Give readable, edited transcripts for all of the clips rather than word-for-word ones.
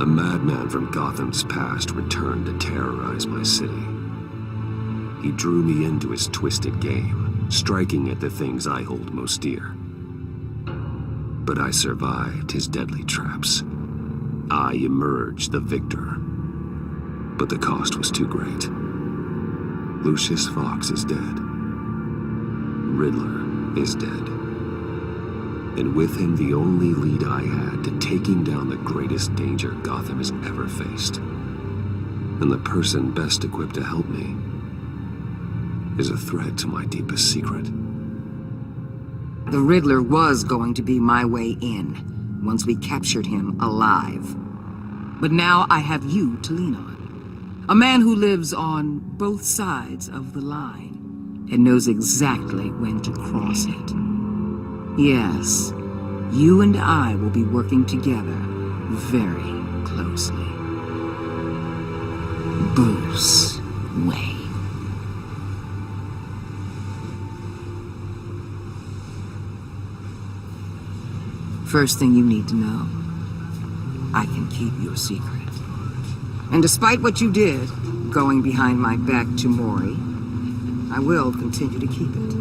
A madman from Gotham's past returned to terrorize my city. He drew me into his twisted game, striking at the things I hold most dear. But I survived his deadly traps. I emerged the victor. But the cost was too great. Lucius Fox is dead. Riddler is dead. And with him, the only lead I had to taking down the greatest danger Gotham has ever faced. And the person best equipped to help me is a threat to my deepest secret. The Riddler was going to be my way in, once we captured him alive. But now I have you to lean on. A man who lives on both sides of the line, and knows exactly when to cross it. Yes, you and I will be working together very closely. Bruce Wayne. First thing you need to know, I can keep your secret. And despite what you did, going behind my back to Maury, I will continue to keep it.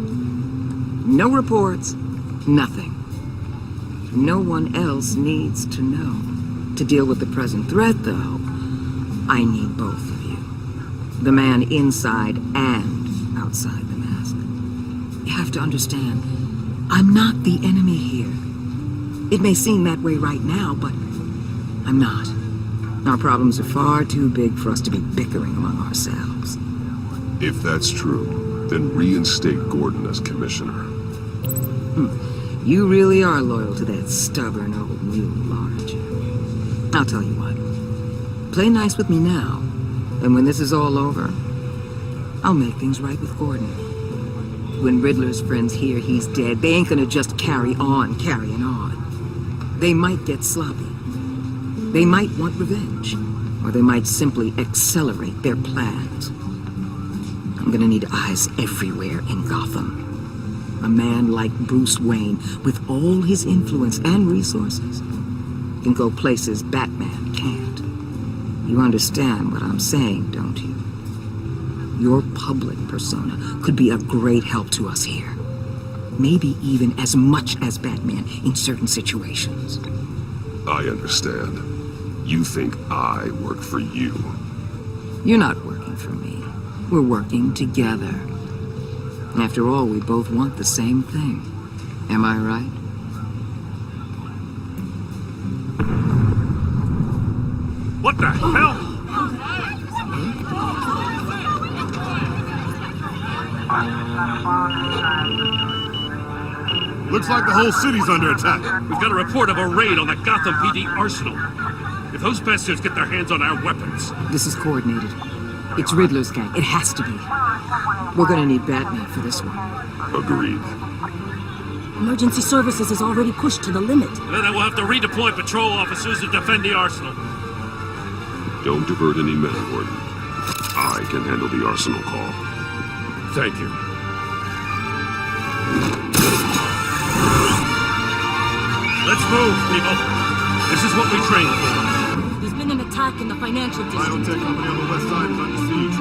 No reports, nothing. No one else needs to know. To deal with the present threat, though, I need both of you. The man inside and outside the mask. You have to understand, I'm not the enemy here. It may seem that way right now, but I'm not. Our problems are far too big for us to be bickering among ourselves. If that's true, then reinstate Gordon as commissioner. You really are loyal to that stubborn old mule, aren't you? I'll tell you what. Play nice with me now, and when this is all over, I'll make things right with Gordon. When Riddler's friends hear he's dead, they ain't gonna just carry on carrying on. They might get sloppy. They might want revenge, or they might simply accelerate their plans. I'm gonna need eyes everywhere in Gotham. A man like Bruce Wayne, with all his influence and resources, can go places Batman can't. You understand what I'm saying, don't you? Your public persona could be a great help to us here. Maybe even as much as Batman in certain situations. I understand. You think I work for you. You're not working for me. We're working together. After all, we both want the same thing. Am I right? What the hell? Looks like the whole city's under attack. We've got a report of a raid on the Gotham PD arsenal. If those bastards get their hands on our weapons... This is coordinated. It's Riddler's gang. It has to be. We're gonna need Batman for this one. Agreed. Emergency services is already pushed to the limit. Then we'll have to redeploy patrol officers to defend the arsenal. Don't divert any men, Gordon. I can handle the arsenal call. Thank you. Let's move, people. This is what we trained for. There's been an attack in the financial district. Biotech company on the west side is under siege.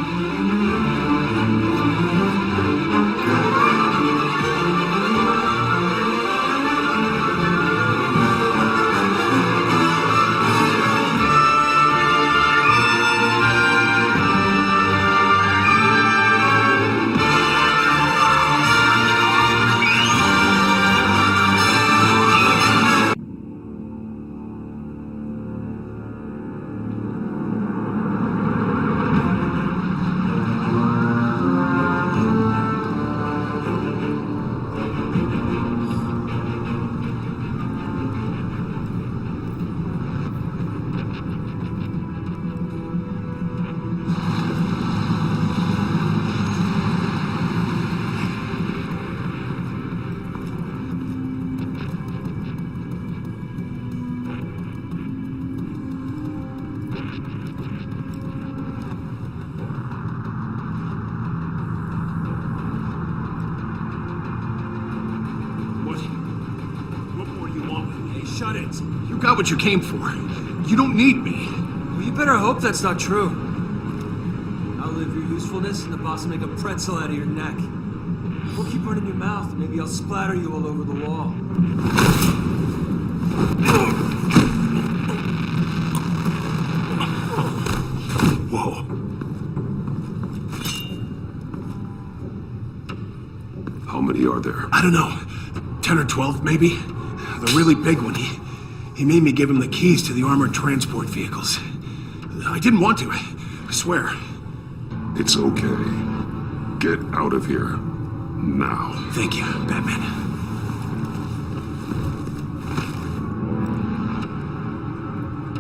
Shut it! You You got what you came for. You don't need me. Well, you better hope that's not true. I'll live your usefulness, and the boss will make a pretzel out of your neck. We'll keep running your mouth, and maybe I'll splatter you all over the wall. Whoa. How many are there? I don't know. 10 or 12, maybe? The really big one, he made me give him the keys to the armored transport vehicles. I didn't want to, I swear. It's okay. Get out of here. Now. Thank you, Batman.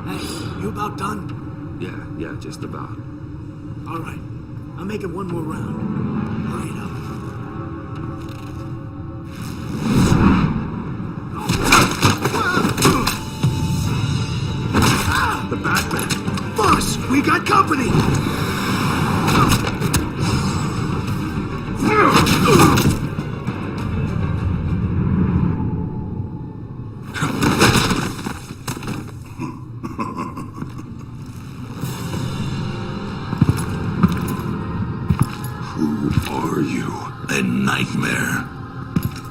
Hey, you about done? Yeah, just about. All right. I'll make it one more round. Hurry it up. The Batman. Boss, we got company! Who are you? A nightmare.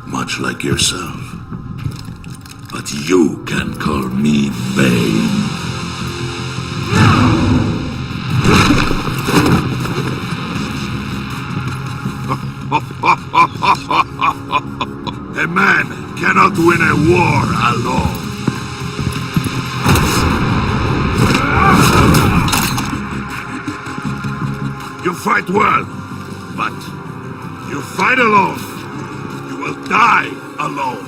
Much like yourself. But you can call me Bane. A man cannot win a war alone. You fight well, but you fight alone. You will die alone.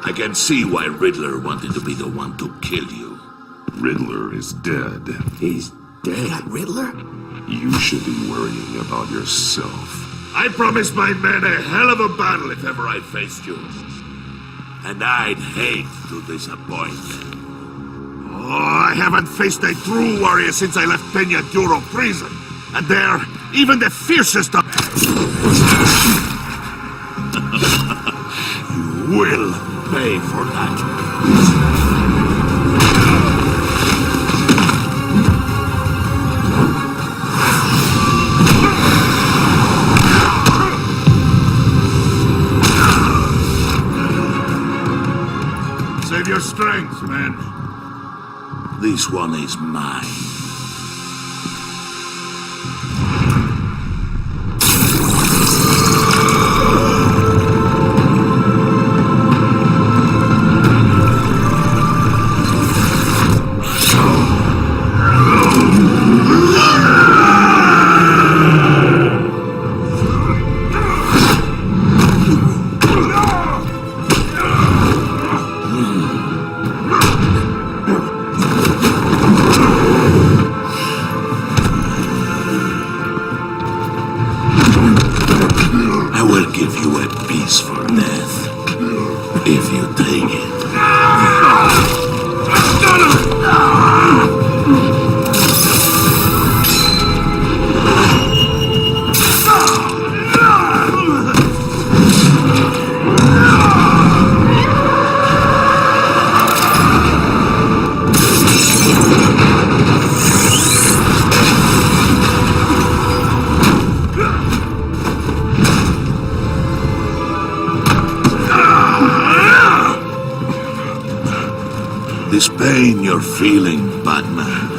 I can see why Riddler wanted to be the one to kill you. Riddler is dead. He's dead. That Riddler? You should be worrying about yourself. I promised my men a hell of a battle if ever I faced you. And I'd hate to disappoint. Oh, I haven't faced a true warrior since I left Peña Duro prison. And there, even the fiercest of... You will pay for that. Save your strength, man. This one is mine. If you take it. This pain you're feeling, Batman.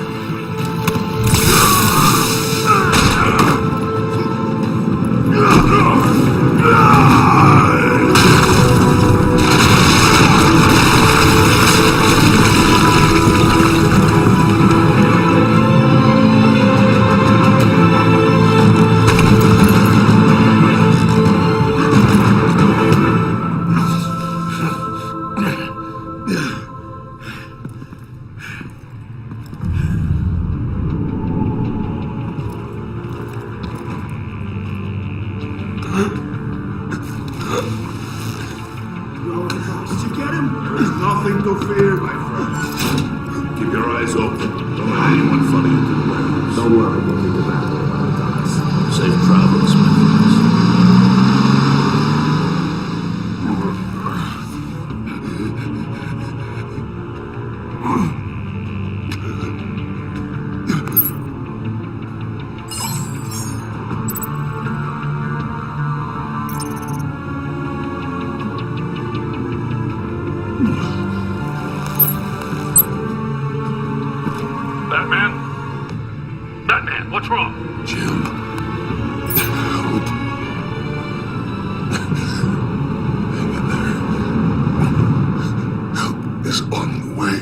no fear, my friend. Keep your eyes open. Don't let anyone follow you to the warehouse. Don't worry, we'll take it back when it does. Safe travels, my friends. Batman? Batman, what's wrong? Jim. Help. Hang in there. Help is on the way.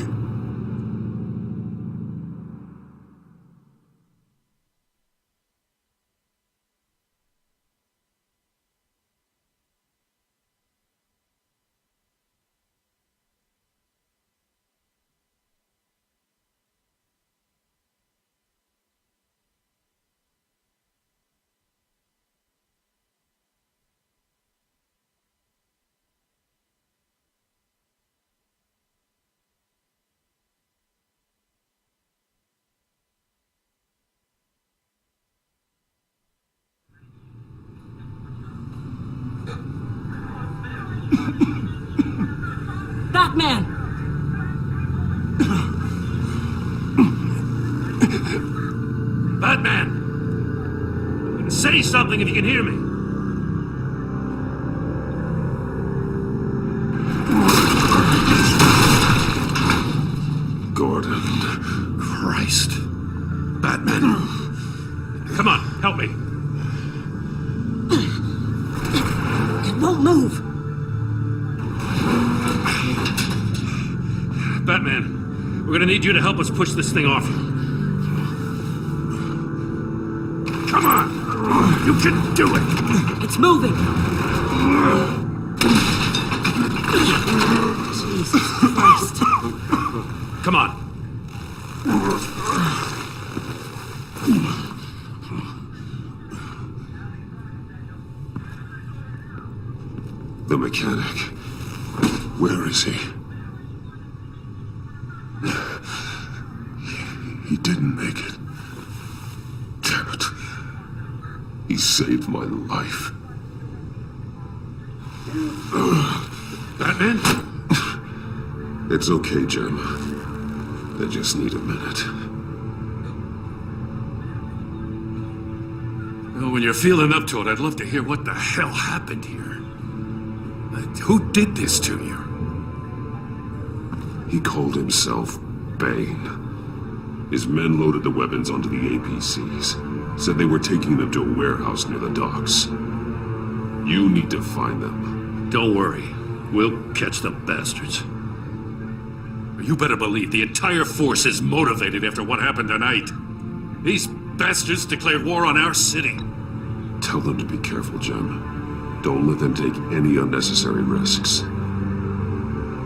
Batman! Batman! Say something if you can hear me. Gordon. Christ. Batman. Come on, help me. It won't move! Batman, we're gonna need you to help us push this thing off. Come on! You can do it! It's moving! Jesus Christ. Come on. The mechanic. Where is he? He didn't make it. Damn it. He saved my life. Batman? It's okay, Jim. I just need a minute. Well, when you're feeling up to it, I'd love to hear what the hell happened here. Who did this to you? He called himself Bane. His men loaded the weapons onto the APCs. Said they were taking them to a warehouse near the docks. You need to find them. Don't worry. We'll catch the bastards. You better believe the entire force is motivated after what happened tonight. These bastards declared war on our city. Tell them to be careful, Jim. Don't let them take any unnecessary risks.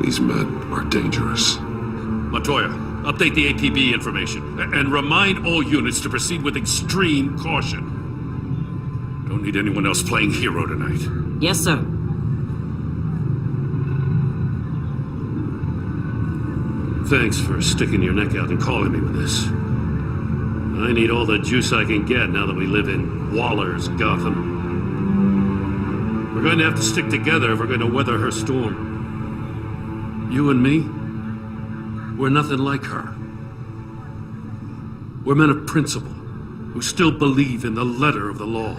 These men are dangerous. Montoya, update the APB information. And remind all units to proceed with extreme caution. Don't need anyone else playing hero tonight. Yes, sir. Thanks for sticking your neck out and calling me with this. I need all the juice I can get now that we live in Waller's Gotham. We're going to have to stick together if we're going to weather her storm. You and me, we're nothing like her. We're men of principle, who still believe in the letter of the law.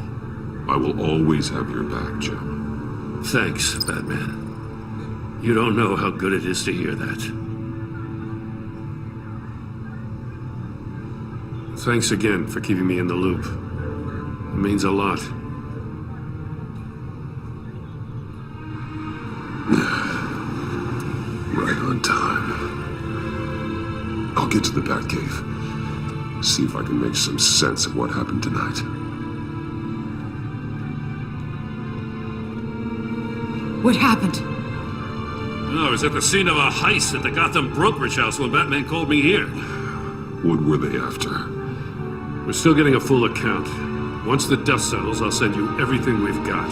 I will always have your back, Jim. Thanks, Batman. You don't know how good it is to hear that. Thanks again for keeping me in the loop. It means a lot. Right on time. I'll get to the Batcave. See if I can make some sense of what happened tonight. What happened? Oh, I was at the scene of a heist at the Gotham brokerage house when Batman called me here. What were they after? We're still getting a full account. Once the dust settles, I'll send you everything we've got.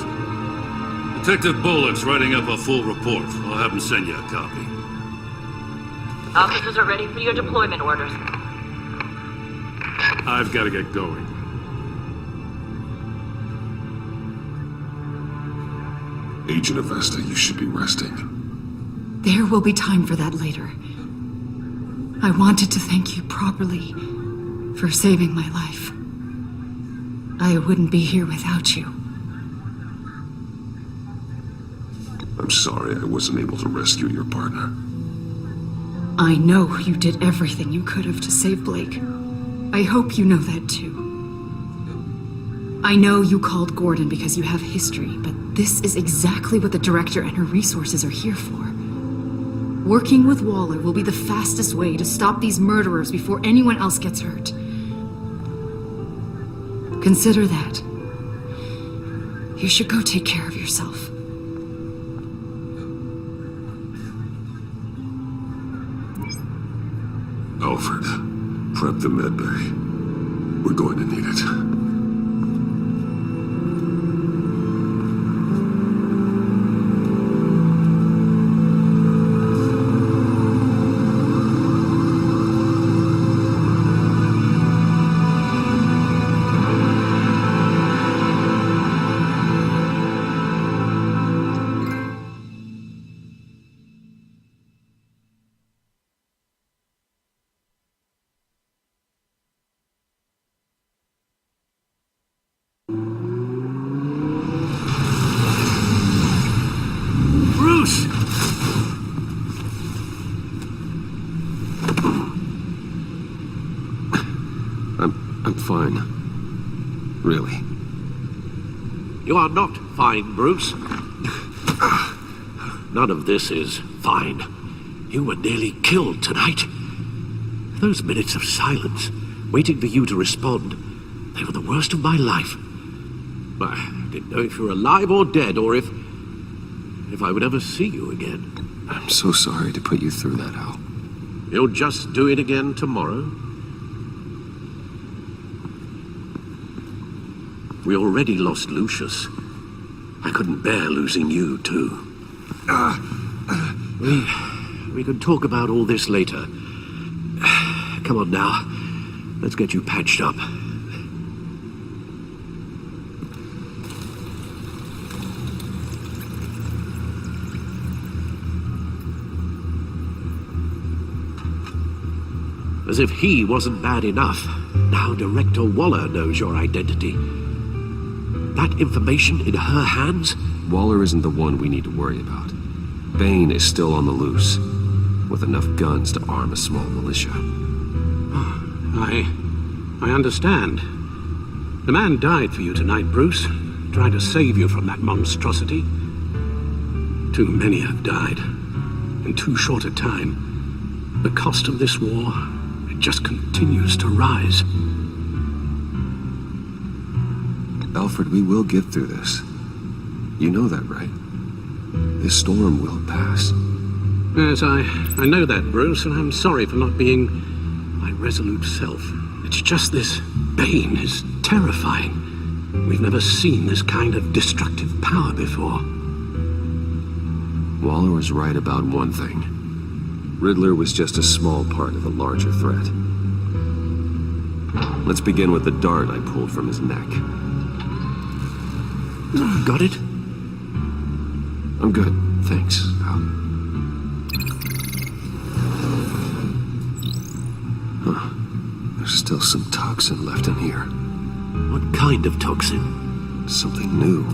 Detective Bullock's writing up a full report. I'll have him send you a copy. Officers are ready for your deployment orders. I've got to get going. Agent Avesta, you should be resting. There will be time for that later. I wanted to thank you properly for saving my life. I wouldn't be here without you. I'm sorry I wasn't able to rescue your partner. I know you did everything you could have to save Blake. I hope you know that too. I know you called Gordon because you have history, but this is exactly what the Director and her resources are here for. Working with Waller will be the fastest way to stop these murderers before anyone else gets hurt. Consider that. You should go take care of yourself. Alfred, prep the medbay. We're going to need it. Bruce! I'm fine. Really. You are not fine, Bruce. None of this is fine. You were nearly killed tonight. Those minutes of silence, waiting for you to respond, they were the worst of my life. I didn't know if you were alive or dead, or if I would ever see you again. I'm so sorry to put you through that, Al. You'll just do it again tomorrow? We already lost Lucius. I couldn't bear losing you, too. We could talk about all this later. Come on now. Let's get you patched up. As if he wasn't bad enough, now Director Waller knows your identity. That information in her hands? Waller isn't the one we need to worry about. Bane is still on the loose, with enough guns to arm a small militia. I understand. The man died for you tonight, Bruce, trying to save you from that monstrosity. Too many have died, in too short a time. The cost of this war, it just continues to rise. Alfred, we will get through this. You know that, right? This storm will pass. Yes, I know that, Bruce, and I'm sorry for not being my resolute self. It's just this Bane is terrifying. We've never seen this kind of destructive power before. Waller was right about one thing. Riddler was just a small part of a larger threat. Let's begin with the dart I pulled from his neck. Got it? I'm good, thanks, Al. Huh. There's still some toxin left in here. What kind of toxin? Something new.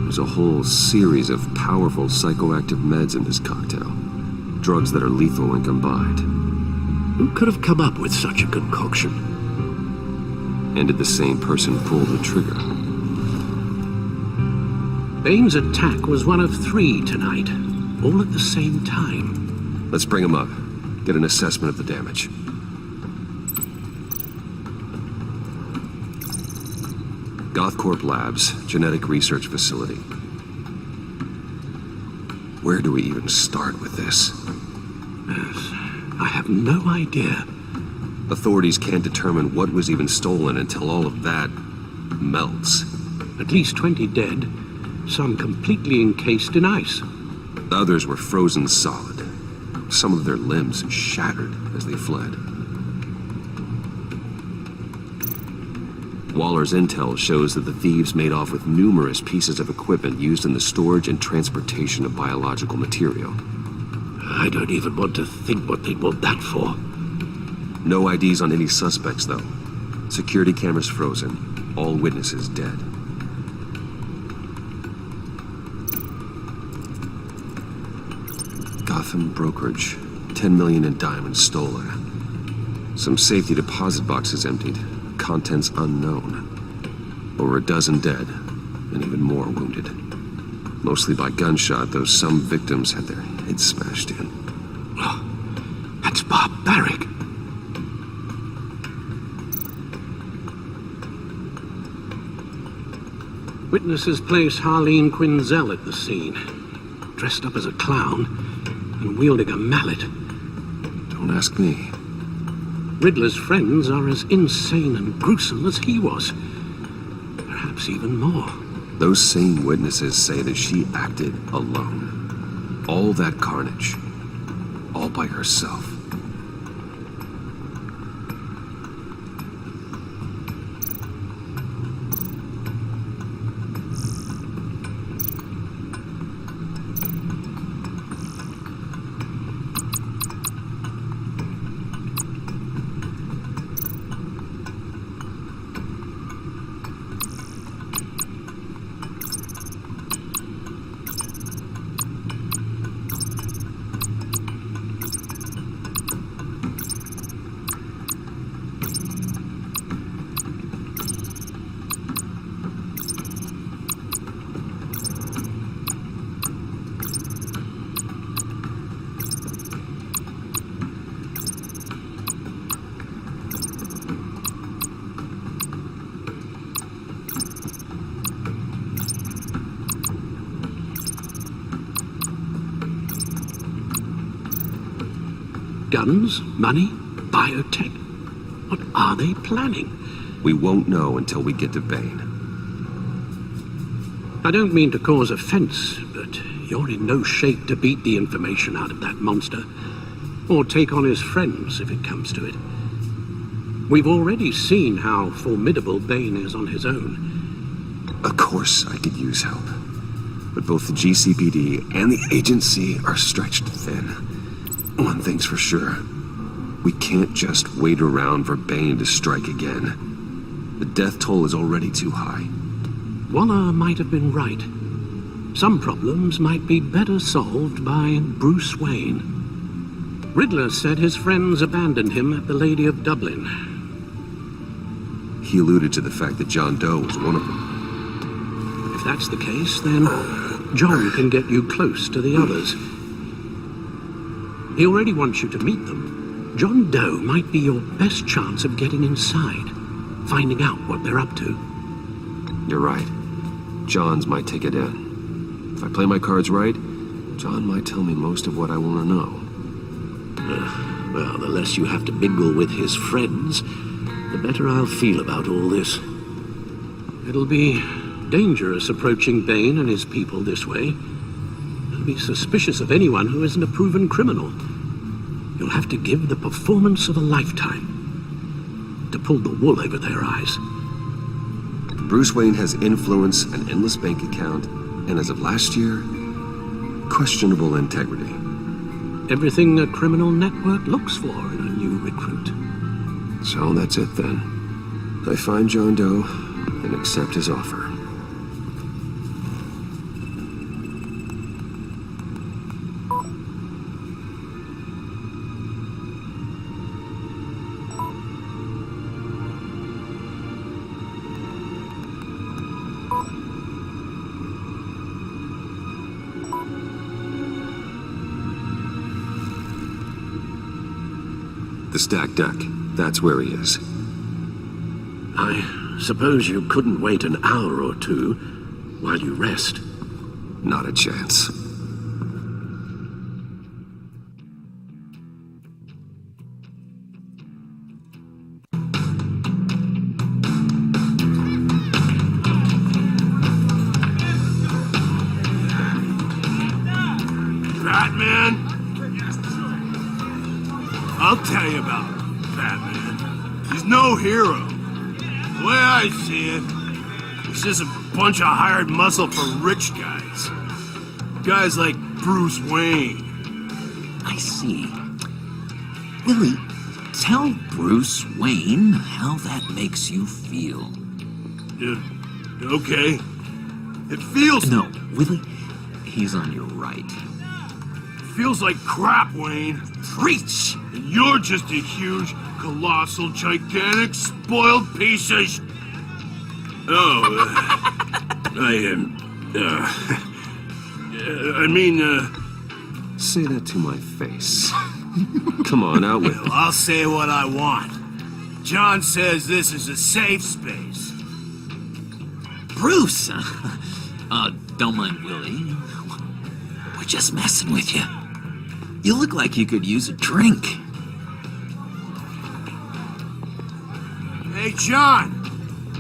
There's a whole series of powerful psychoactive meds in this cocktail. Drugs that are lethal when combined. Who could have come up with such a concoction? And did the same person pull the trigger? Bane's attack was one of 3 tonight, all at the same time. Let's bring him up. Get an assessment of the damage. Gothcorp Labs, Genetic Research Facility. Where do we even start with this? I have no idea. Authorities can't determine what was even stolen until all of that melts. At least 20 dead, some completely encased in ice. Others were frozen solid. some of their limbs shattered as they fled. Waller's intel shows that the thieves made off with numerous pieces of equipment used in the storage and transportation of biological material. I don't even want to think what they'd want that for. No IDs on any suspects, though. Security cameras frozen. All witnesses dead. Gotham brokerage. 10 million in diamonds stolen. Some safety deposit boxes emptied. Contents unknown. Over a dozen dead, and even more wounded. Mostly by gunshot, though some victims had their heads smashed in. Oh, that's barbaric. Witnesses place Harleen Quinzel at the scene, dressed up as a clown and wielding a mallet. Don't ask me. Riddler's friends are as insane and gruesome as he was. Perhaps even more. Those same witnesses say that she acted alone. All that carnage. All by herself. Guns, money, biotech. What are they planning? We won't know until we get to Bane. I don't mean to cause offense, but you're in no shape to beat the information out of that monster. Or take on his friends, if it comes to it. We've already seen how formidable Bane is on his own. Of course I could use help. But both the GCPD and the agency are stretched thin. One thing's for sure. We can't just wait around for Bane to strike again. The death toll is already too high. Waller might have been right. Some problems might be better solved by Bruce Wayne. Riddler said his friends abandoned him at the Lady of Dublin. He alluded to the fact that John Doe was one of them. If that's the case, then John can get you close to the others. He already wants you to meet them. John Doe might be your best chance of getting inside, finding out what they're up to. You're right. John's my ticket in. If I play my cards right, John might tell me most of what I want to know. Well, the less you have to mingle with his friends, the better I'll feel about all this. It'll be dangerous approaching Bane and his people this way. They'll be suspicious of anyone who isn't a proven criminal. You'll have to give the performance of a lifetime to pull the wool over their eyes. Bruce Wayne has influence, an endless bank account, and as of last year, questionable integrity. Everything a criminal network looks for in a new recruit. So that's it then. I find John Doe and accept his offer. The stacked deck. That's where he is. I suppose you couldn't wait an hour or two while you rest? Not a chance. Batman! I'll tell you about Batman. He's no hero. The way I see it, he's just a bunch of hired muscle for rich guys. Guys like Bruce Wayne. I see. Willie, tell Bruce Wayne how that makes you feel. Okay. It feels... No, Willie, he's on your right. Feels like crap, Wayne. Preach! And you're just a huge, colossal, gigantic, spoiled piece of Say that to my face. Come on, out with it. I'll say what I want. John says this is a safe space. Bruce! Don't mind Willie. We're just messing with you. You look like you could use a drink. Hey, John!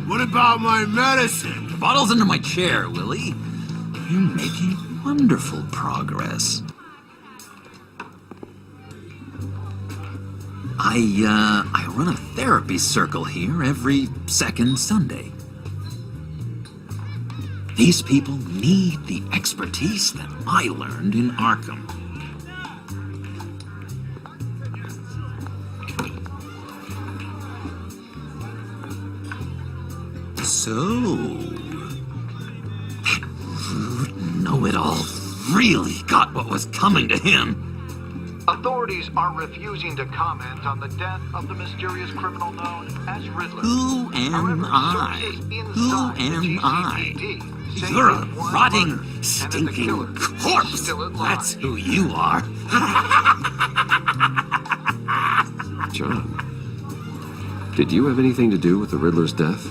What about my medicine? The bottle's under my chair, Willie. You're making wonderful progress. I run a therapy circle here every second Sunday. These people need the expertise that I learned in Arkham. So, that rude know-it-all really got what was coming to him. Authorities are refusing to comment on the death of the mysterious criminal known as Riddler. Who am I? Who am I? You're a rotting, stinking corpse. That's who you are. John, did you have anything to do with the Riddler's death?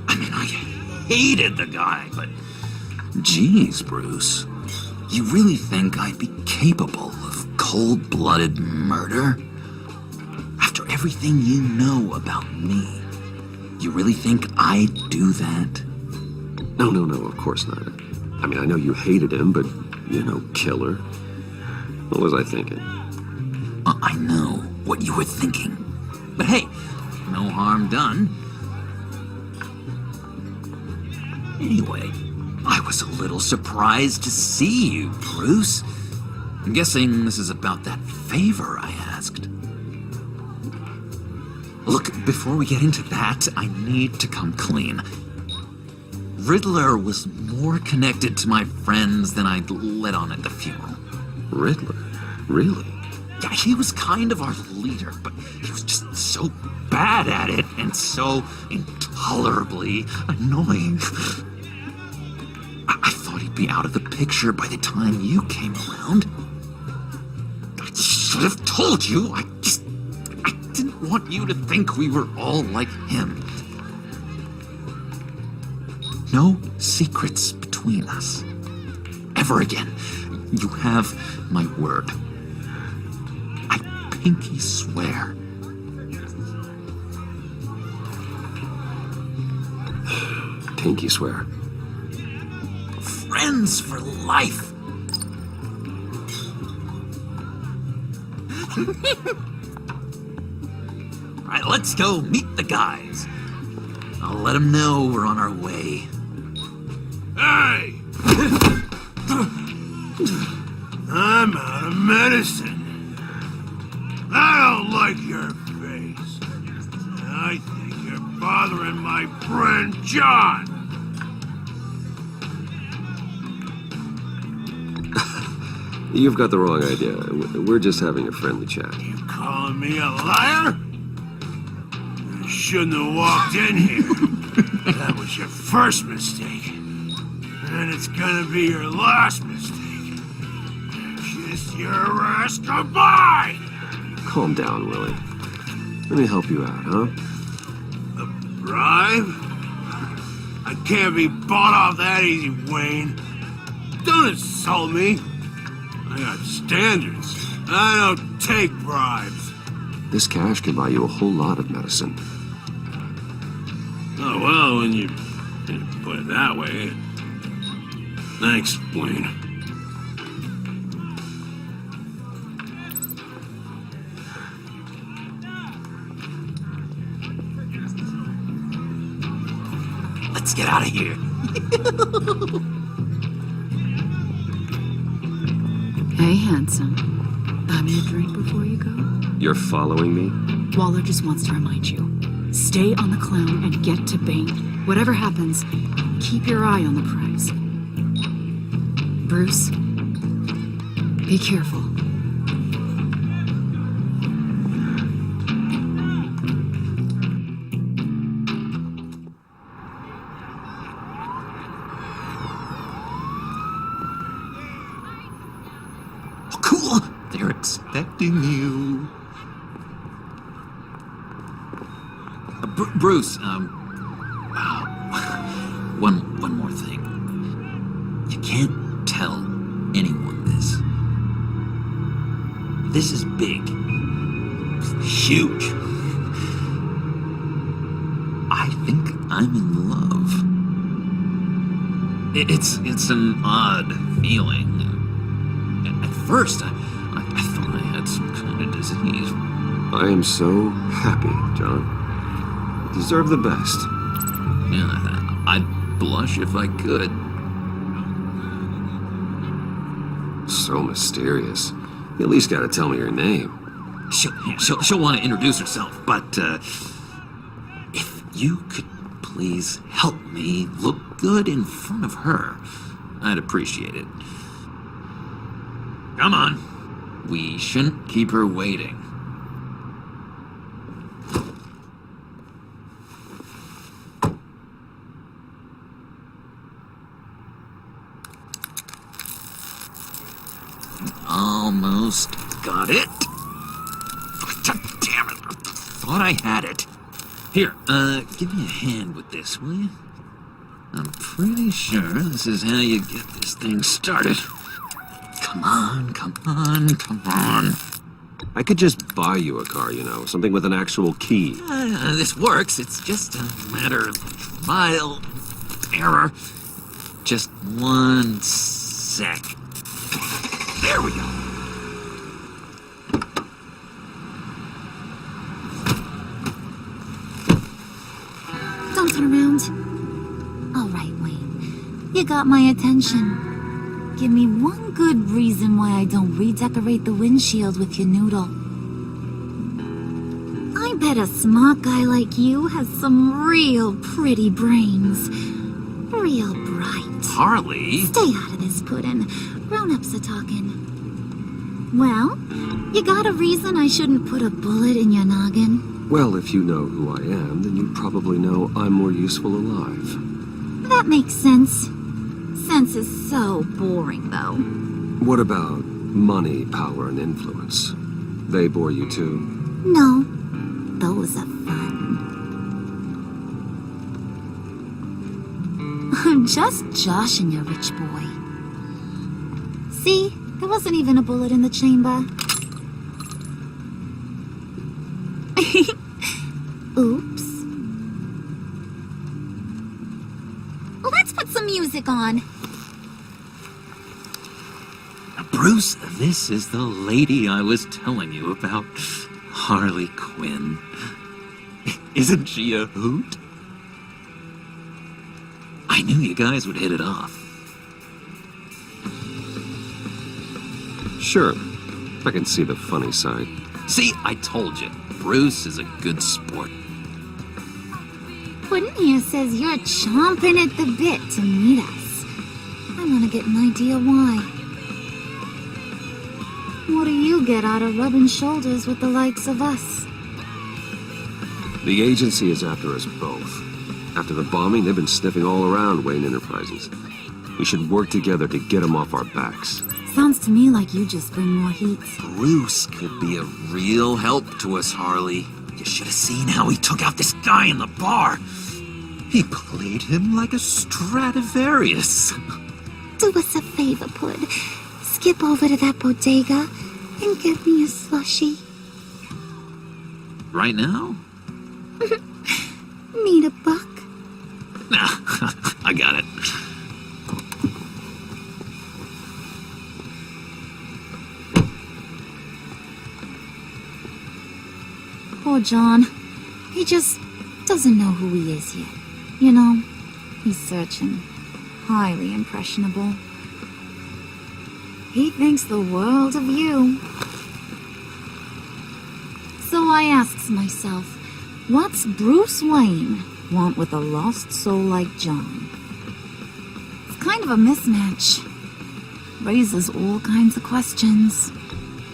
I mean, I hated the guy, but... Geez, Bruce. You really think I'd be capable of cold-blooded murder? After everything you know about me, you really think I'd do that? No, of course not. I mean, I know you hated him, but, killer. What was I thinking? I know what you were thinking. But hey, no harm done. Anyway, I was a little surprised to see you, Bruce. I'm guessing this is about that favor I asked. Look, before we get into that, I need to come clean. Riddler was more connected to my friends than I'd let on at the funeral. Riddler? Really? Yeah, he was kind of our leader, but he was just so bad at it and so intolerably annoying. I thought he'd be out of the picture by the time you came around. I should have told you. I didn't want you to think we were all like him. No secrets between us. Ever again. You have my word. I pinky swear. Pinky swear. Friends for life. All right, let's go meet the guys. I'll let them know we're on our way. Hey! I'm out of medicine. I don't like your face. I think you're bothering my friend John. You've got the wrong idea. We're just having a friendly chat. You calling me a liar? You shouldn't have walked in here. That was your first mistake. And it's gonna be your last mistake. Kiss your ass goodbye! Calm down, Willie. Let me help you out, huh? A bribe? I can't be bought off that easy, Wayne. Don't insult me. I got standards. I don't take bribes. This cash can buy you a whole lot of medicine. Oh, well, when you put it that way. Thanks, Wayne. Let's get out of here. Hey, handsome. Buy me a drink before you go? You're following me? Waller just wants to remind you. Stay on the clown and get to Bane. Whatever happens, keep your eye on the prize. Bruce, be careful. Oh, cool! They're expecting you. Bruce, one more thing. You can't tell anyone this. This is big. Huge. I think I'm in love. It's an odd feeling. At first, I thought I had some kind of disease. I am so happy, John. You deserve the best. Yeah, I'd blush if I could. So mysterious. You at least gotta tell me your name. She'll want to introduce herself, but if you could please help me look good in front of her, I'd appreciate it. Come on. We shouldn't keep her waiting. Almost got it. Damn it. Thought I had it. Here, give me a hand with this, will you? I'm pretty sure this is how you get this thing started. Come on, come on, come on. I could just buy you a car, something with an actual key. This works. It's just a matter of trial and error. Just one sec. There we go. Don't turn around. All right, Wayne. You got my attention. Give me one good reason why I don't redecorate the windshield with your noodle. I bet a smart guy like you has some real pretty brains. Real bright. Harley? Stay out of this, Puddin'. Grown-ups are talking. Well, you got a reason I shouldn't put a bullet in your noggin? Well, if you know who I am, then you probably know I'm more useful alive. That makes sense. Sense is so boring, though. What about money, power, and influence? They bore you too? No, those are fun. I'm just joshing you, rich boy. See, there wasn't even a bullet in the chamber. Oops. Let's put some music on. Bruce, this is the lady I was telling you about. Harley Quinn. Isn't she a hoot? I knew you guys would hit it off. Sure. I can see the funny side. See, I told you. Bruce is a good sport. Puddin' here says you're chomping at the bit to meet us. I want to get an idea why. What do you get out of rubbing shoulders with the likes of us? The agency is after us both. After the bombing, they've been sniffing all around Wayne Enterprises. We should work together to get them off our backs. Sounds to me like you just bring more heat. Bruce could be a real help to us, Harley. You should have seen how he took out this guy in the bar. He played him like a Stradivarius. Do us a favor, Pud. Skip over to that bodega and get me a slushie. Right now? Need a buck? Nah, I got it. Poor John. He just doesn't know who he is yet, you know? He's searching. Highly impressionable. He thinks the world of you. So I asks myself, what's Bruce Wayne want with a lost soul like John? It's kind of a mismatch. Raises all kinds of questions.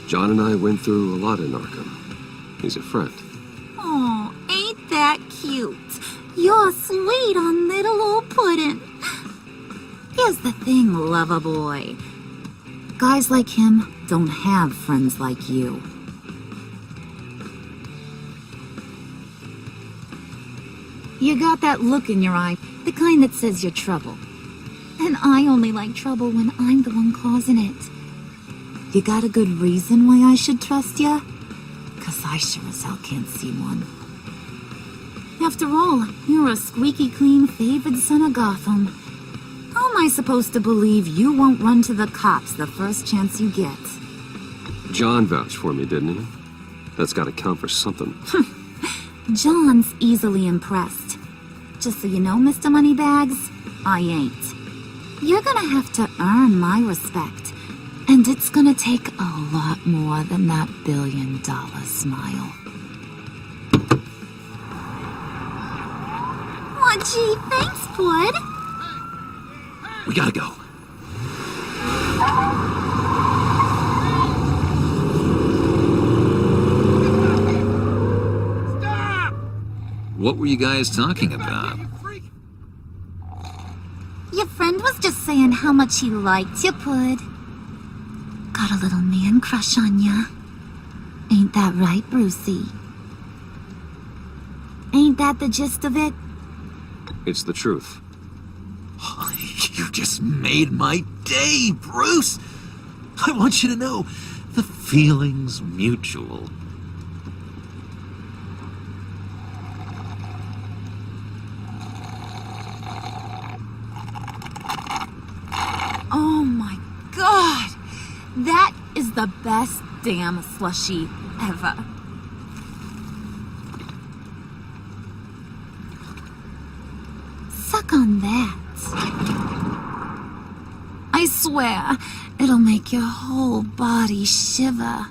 John and I went through a lot in Arkham. He's a friend. Oh, ain't that cute? You're sweet on little old puddin'. Here's the thing, lover boy. Guys like him don't have friends like you. You got that look in your eye, the kind that says you're trouble. And I only like trouble when I'm the one causing it. You got a good reason why I should trust ya? 'Cause I sure as hell can't see one. After all, you're a squeaky clean favored son of Gotham. How am I supposed to believe you won't run to the cops the first chance you get? John vouched for me, didn't he? That's gotta count for something. John's easily impressed. Just so you know, Mr. Moneybags, I ain't. You're gonna have to earn my respect. And it's gonna take a lot more than that $1 billion smile. Aw, gee, thanks, Bud. We gotta go. What were you guys talking about? Your friend was just saying how much he liked you, Pud. Got a little man crush on ya. Ain't that right, Brucey? Ain't that the gist of it? It's the truth. You just made my day, Bruce! I want you to know, the feeling's mutual. Oh my god! That is the best damn slushie ever. Suck on that. I swear, it'll make your whole body shiver.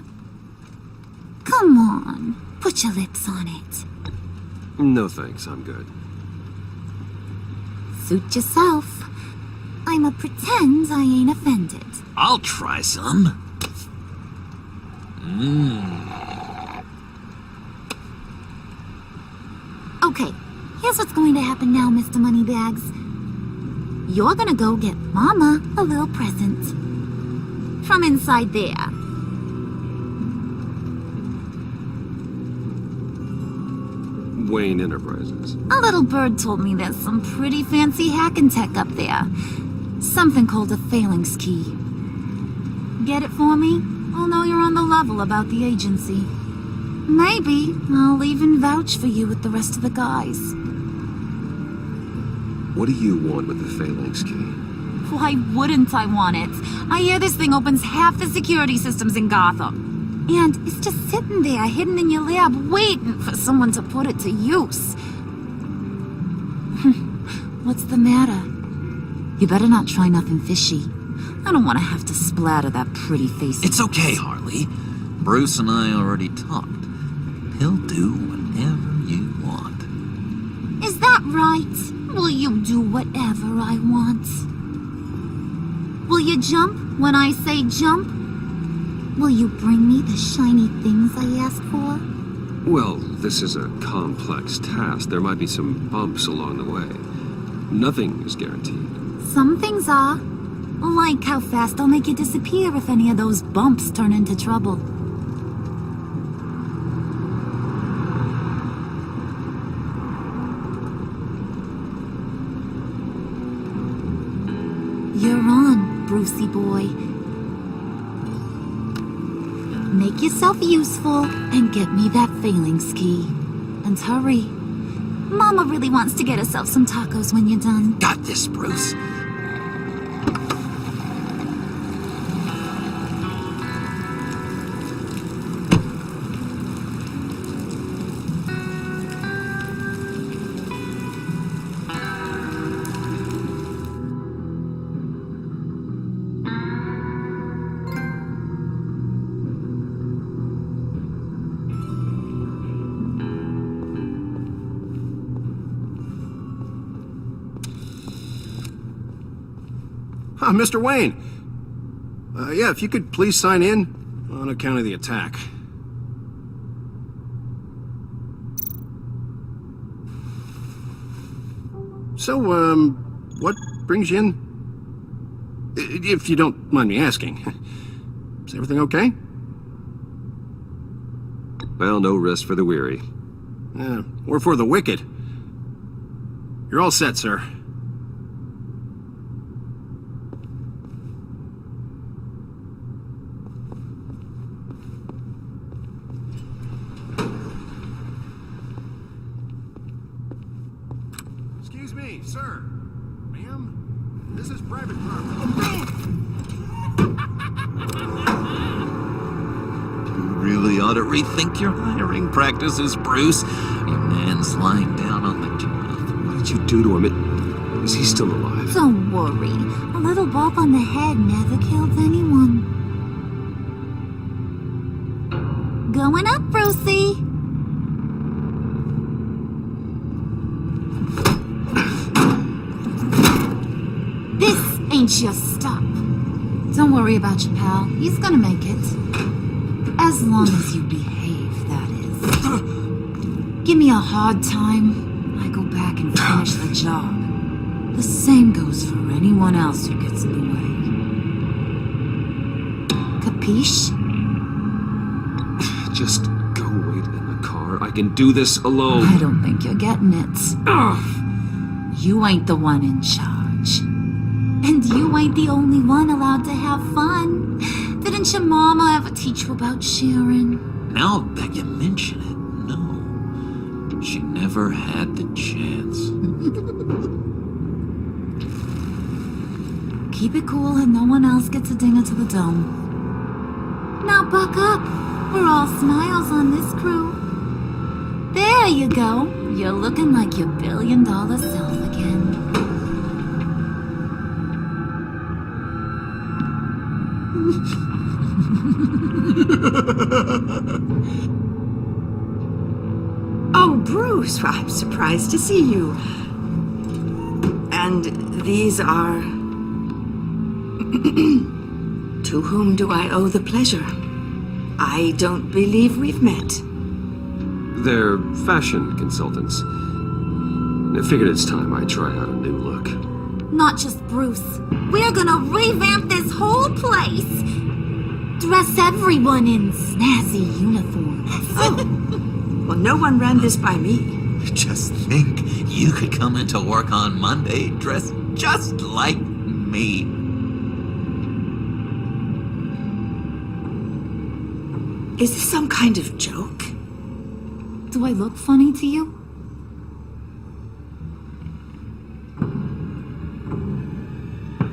Come on, put your lips on it. No thanks, I'm good. Suit yourself. I'ma pretend I ain't offended. I'll try some. Okay, here's what's going to happen now, Mr. Moneybags. You're gonna go get Mama a little present. From inside there. Wayne Enterprises. A little bird told me there's some pretty fancy hacking tech up there. Something called a phalanx key. Get it for me? I'll know you're on the level about the agency. Maybe I'll even vouch for you with the rest of the guys. What do you want with the phalanx key? Why wouldn't I want it? I hear this thing opens half the security systems in Gotham. And it's just sitting there, hidden in your lab, waiting for someone to put it to use. What's the matter? You better not try nothing fishy. I don't want to have to splatter that pretty face. It's okay, Harley. Bruce and I already talked. He'll do whatever you want. Is that right? Will you do whatever I want? Will you jump when I say jump? Will you bring me the shiny things I asked for? Well, this is a complex task. There might be some bumps along the way. Nothing is guaranteed. Some things are. Like how fast I'll make you disappear if any of those bumps turn into trouble. You're on, Brucey boy. Make yourself useful and get me that phalanx key. And hurry. Mama really wants to get herself some tacos when you're done. Got this, Bruce. Mr. Wayne. Yeah, if you could please sign in on account of the attack. So, what brings you in? If you don't mind me asking. Is everything okay? Well, no rest for the weary. Or for the wicked. You're all set, sir. Excuse me, sir. Ma'am, this is private property. You really ought to rethink your hiring practices, Bruce. Your man's lying down on the job. What did you do to him? Is he still alive? Don't worry. A little bump on the head never kills anyone. Going up, Brucey. This ain't your stop. Don't worry about your pal. He's gonna make it. As long as you behave, that is. Give me a hard time, I go back and finish the job. The same goes for anyone else who gets in the way. Capiche? Just go wait in the car. I can do this alone. I don't think you're getting it. You ain't the one in charge. And you ain't the only one allowed to have fun. Didn't your mama ever teach you about sharing? Now that you mention it, no. She never had the chance. Keep it cool and no one else gets a dinger to the dome. Now buck up. We're all smiles on this crew. There you go. You're looking like your billion-dollar self again. Oh, Bruce, I'm surprised to see you. And these are... To whom do I owe the pleasure? I don't believe we've met. They're fashion consultants. I figured it's time I try out a new look. Not just Bruce. We're gonna revamp this whole place. Dress everyone in snazzy uniforms. Oh. Well, no one ran this by me. Just think, you could come into work on Monday dressed just like me. Is this some kind of joke? Do I look funny to you?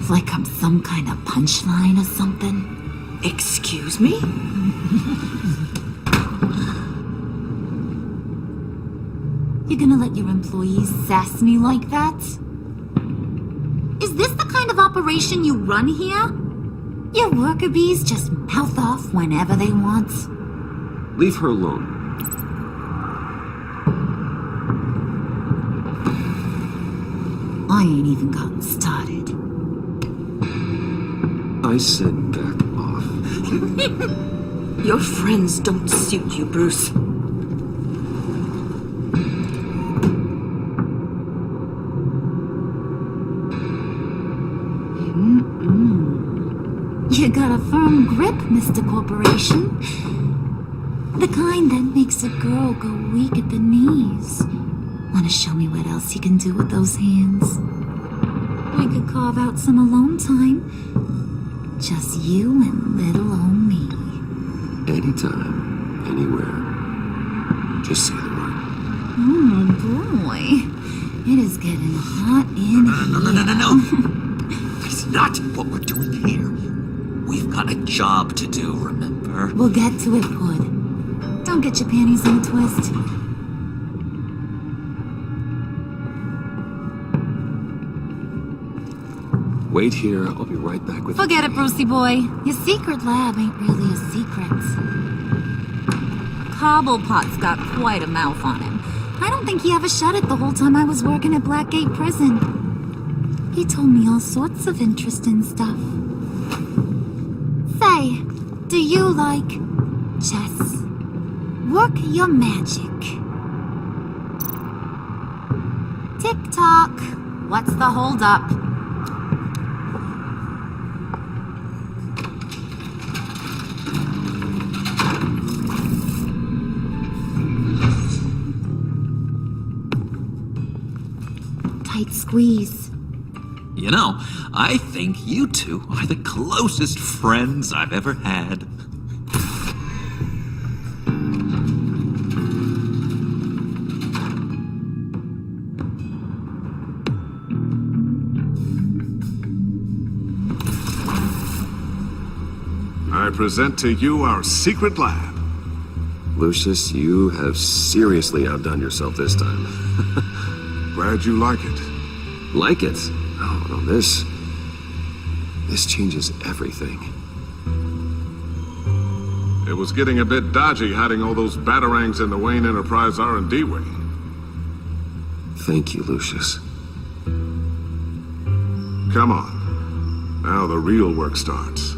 Like I'm some kind of punchline or something? Excuse me? You're gonna let your employees sass me like that? Is this the kind of operation you run here? Your worker bees just mouth off whenever they want. Leave her alone. I ain't even gotten started. I said back off. Your friends don't suit you, Bruce. You got a firm grip, Mr. Corporation. The kind that makes a girl go weak at the knees. Wanna show me what else you can do with those hands? We could carve out some alone time. Just you and little old me. Anytime, anywhere. Just say the word. Oh boy. It is getting hot in here. No. That's not what we're doing here. We've got a job to do, remember? We'll get to it, Pud. Don't get your panties in a twist. Wait here, I'll be right back with Forget it, Brucey boy. Your secret lab ain't really a secret. Cobblepot's got quite a mouth on him. I don't think he ever shut it the whole time I was working at Blackgate Prison. He told me all sorts of interesting stuff. Say, do you like chess? Work your magic. Tick-tock. What's the holdup? Tight squeeze. You know, I think you two are the closest friends I've ever had. I present to you our secret lab. Lucius, you have seriously outdone yourself this time. Glad you like it. Like it? Oh, no, this changes everything. It was getting a bit dodgy hiding all those batarangs in the Wayne Enterprise R&D wing. Thank you, Lucius. Come on. Now the real work starts.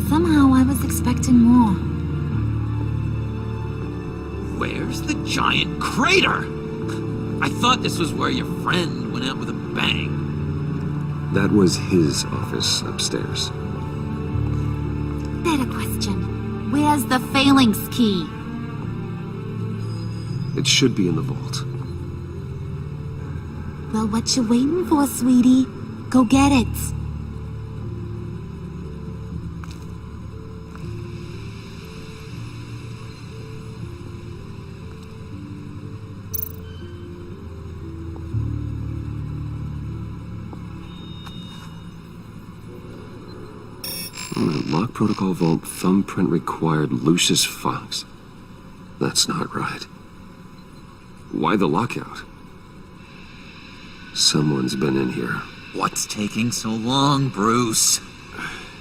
Somehow I was expecting more. Where's the giant crater? I thought this was where your friend went out with a bang. That was his office upstairs. Better question. Where's the phalanx key? It should be in the vault. Well, what you waiting for, sweetie? Go get it. Lock protocol vault thumbprint required Lucius Fox. That's not right. Why the lockout? Someone's been in here. What's taking so long, Bruce?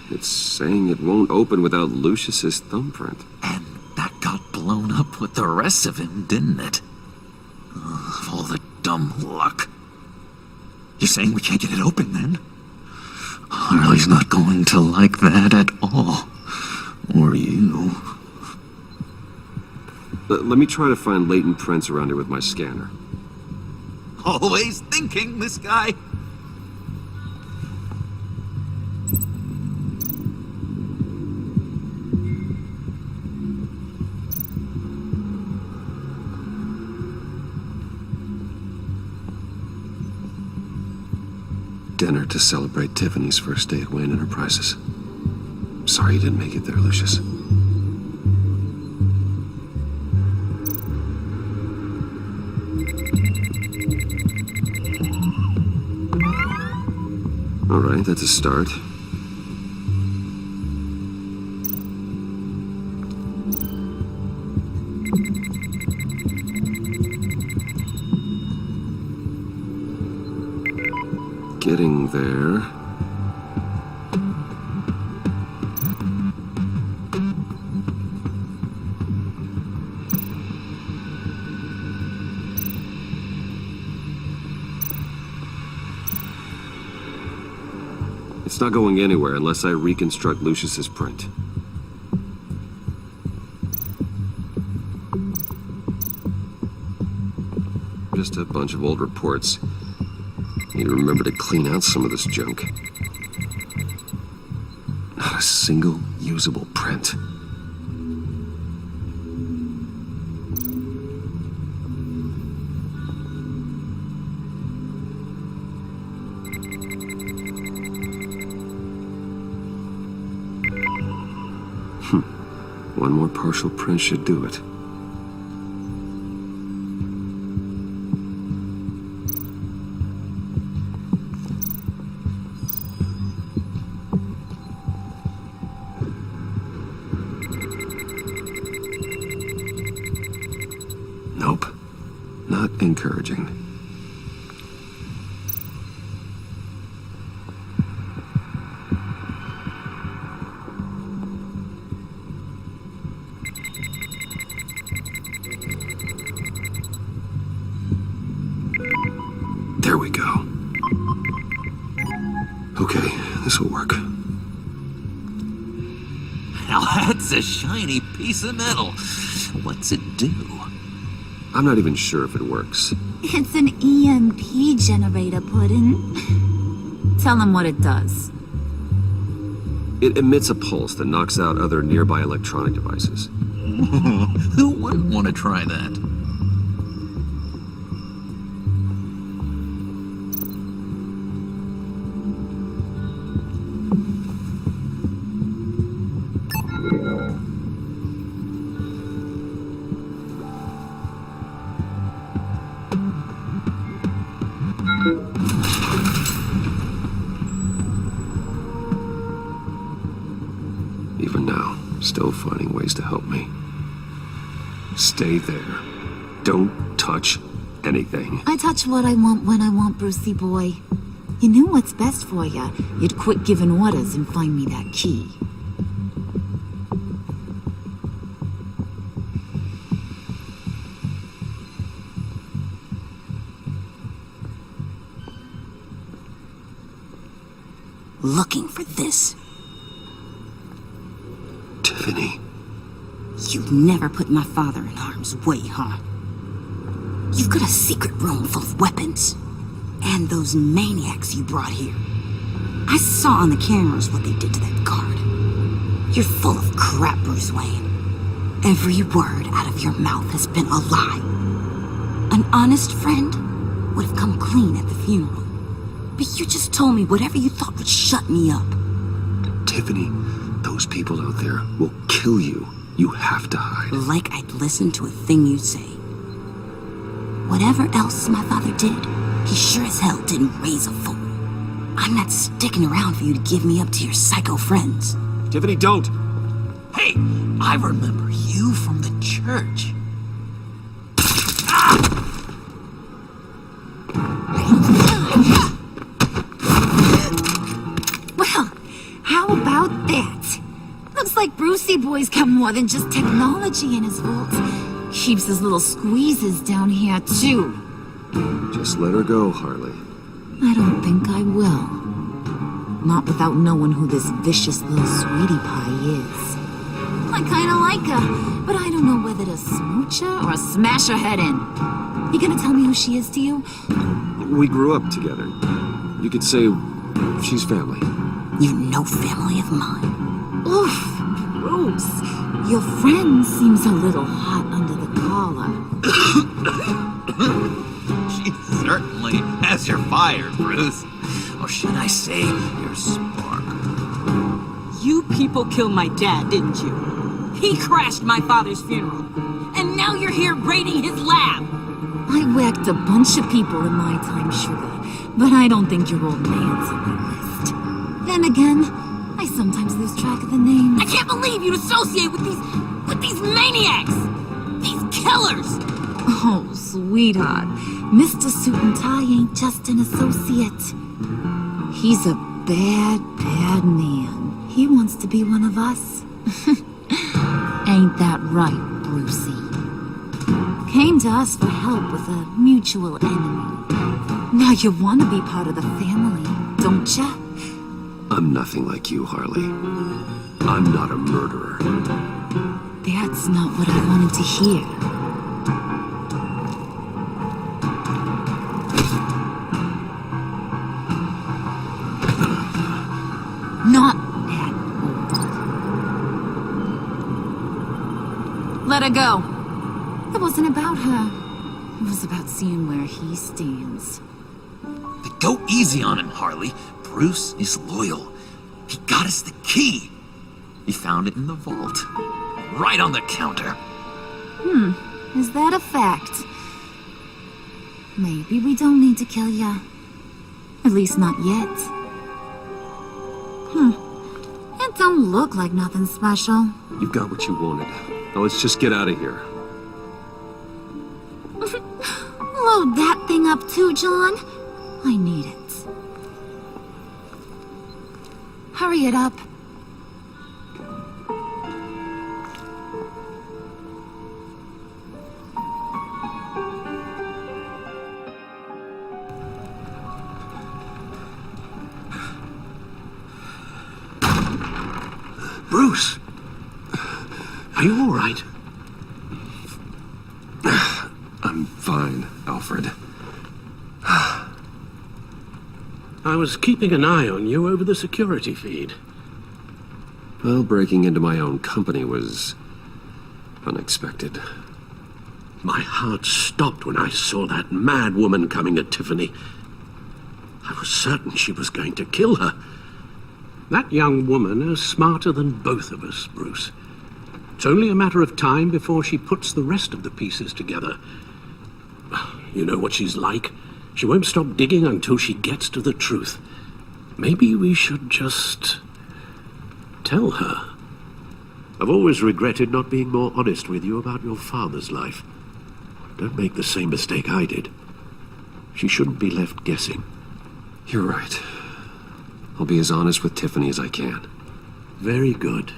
It's saying it won't open without Lucius's thumbprint. And that got blown up with the rest of him, didn't it? Ugh, all the dumb luck. You're saying we can't get it open, then? Harley's not going to like that at all. Or you. Let me try to find latent prints around here with my scanner. Always thinking, this guy. Dinner to celebrate Tiffany's first day at Wayne Enterprises. Sorry you didn't make it there, Lucius. All right, that's a start. Getting there. It's not going anywhere unless I reconstruct Lucius's print. Just a bunch of old reports. Need to remember to clean out some of this junk. Not a single usable print. One more partial print should do it. Nope. Not encouraging. a shiny piece of metal. What's it do? I'm not even sure if it works. It's an EMP generator, Puddin'. Tell him what it does. It emits a pulse that knocks out other nearby electronic devices. Who wouldn't want to try that? Even now, still finding ways to help me. Stay there. Don't touch anything. I touch what I want when I want, Brucey boy. You knew what's best for you. You'd quit giving orders and find me that key. Looking for this. Tiffany. You've never put my father in harm's way, huh? You've got a secret room full of weapons. And those maniacs you brought here. I saw on the cameras what they did to that guard. You're full of crap, Bruce Wayne. Every word out of your mouth has been a lie. An honest friend would have come clean at the funeral. But you just told me whatever you thought would shut me up. Tiffany, those people out there will kill you. You have to hide. Like I'd listen to a thing you say. Whatever else my father did, he sure as hell didn't raise a fool. I'm not sticking around for you to give me up to your psycho friends. Tiffany, don't! Hey, I remember you from the church. Well, how about that? Looks like Brucey boy's got more than just technology in his vault. Keeps his little squeezes down here, too. Just let her go, Harley. I don't think I will. Not without knowing who this vicious little sweetie pie is. I kinda like her, but I don't know whether to smooch her or smash her head in. You gonna tell me who she is to you? We grew up together. You could say she's family. You know family of mine. Oof, Bruce. Your friend seems a little hot under the collar. She certainly has your fire, Bruce. Or should I say, your spark. You people killed my dad, didn't you? He crashed my father's funeral. And now you're here raiding his lab. I whacked a bunch of people in my time, sugar. But I don't think your old man's on my list. Then again, I sometimes lose track of the names. I can't believe you'd associate with these maniacs! These killers! Oh, sweetheart. Mr. Suit and Tie ain't just an associate. He's a bad, bad man. He wants to be one of us. Ain't that right, Brucey? Came to us for help with a mutual enemy. Now you want to be part of the family, don't ya? I'm nothing like you, Harley. I'm not a murderer. That's not what I wanted to hear. Not at all. Let her go. It wasn't about her. It was about seeing where he stands. Go easy on him, Harley. Bruce is loyal. He got us the key. He found it in the vault. Right on the counter. Is that a fact? Maybe we don't need to kill ya. At least not yet. It don't look like nothing special. You've got what you wanted. Now let's just get out of here. Load that thing up too, John. I need it. Hurry it up. Bruce! Are you all right? I'm fine, Alfred. I was keeping an eye on you over the security feed. Well, breaking into my own company was unexpected. My heart stopped when I saw that mad woman coming at Tiffany. I was certain she was going to kill her. That young woman is smarter than both of us, Bruce. It's only a matter of time before she puts the rest of the pieces together. You know what she's like. She won't stop digging until she gets to the truth. Maybe we should just tell her. I've always regretted not being more honest with you about your father's life. Don't make the same mistake I did. She shouldn't be left guessing. You're right. I'll be as honest with Tiffany as I can. Very good.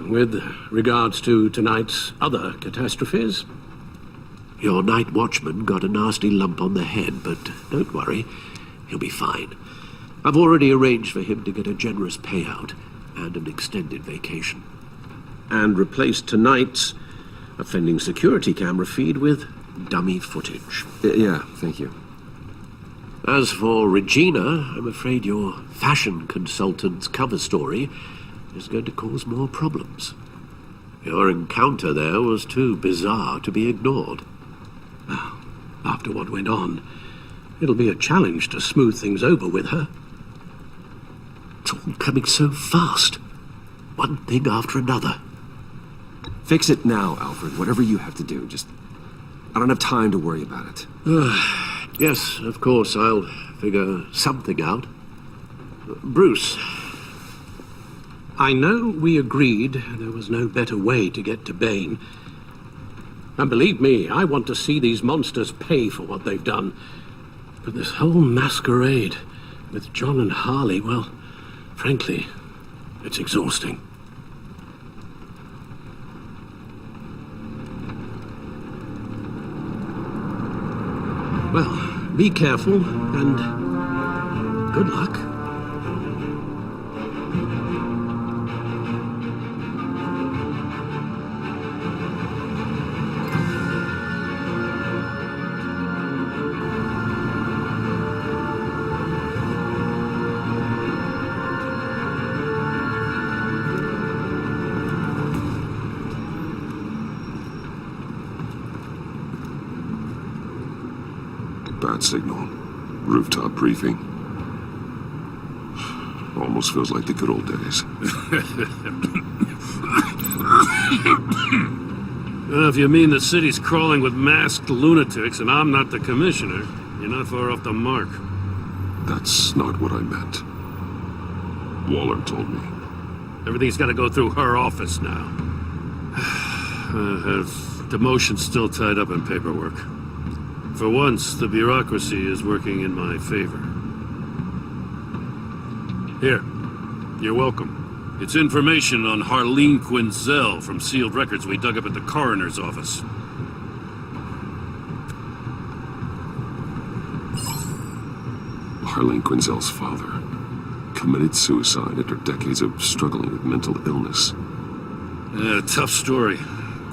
With regards to tonight's other catastrophes? Your night watchman got a nasty lump on the head, but don't worry. He'll be fine. I've already arranged for him to get a generous payout and an extended vacation. And replaced tonight's offending security camera feed with dummy footage. Yeah, thank you. As for Regina, I'm afraid your fashion consultant's cover story is going to cause more problems. Your encounter there was too bizarre to be ignored. After what went on, it'll be a challenge to smooth things over with her. It's all coming so fast. One thing after another. Fix it now, Alfred. Whatever you have to do. Just... I don't have time to worry about it. Yes, of course, I'll figure something out. Bruce. I know we agreed there was no better way to get to Bane. And believe me, I want to see these monsters pay for what they've done. But this whole masquerade with John and Harley, well, frankly, it's exhausting. Well, be careful, and good luck. Bad signal. Rooftop briefing. Almost feels like the good old days. Well, if you mean the city's crawling with masked lunatics and I'm not the commissioner, you're not far off the mark. That's not what I meant. Waller told me. Everything's got to go through her office now. Have demotion still tied up in paperwork. For once, the bureaucracy is working in my favor. Here, you're welcome. It's information on Harleen Quinzel from sealed records we dug up at the coroner's office. Harleen Quinzel's father committed suicide after decades of struggling with mental illness. Yeah, tough story.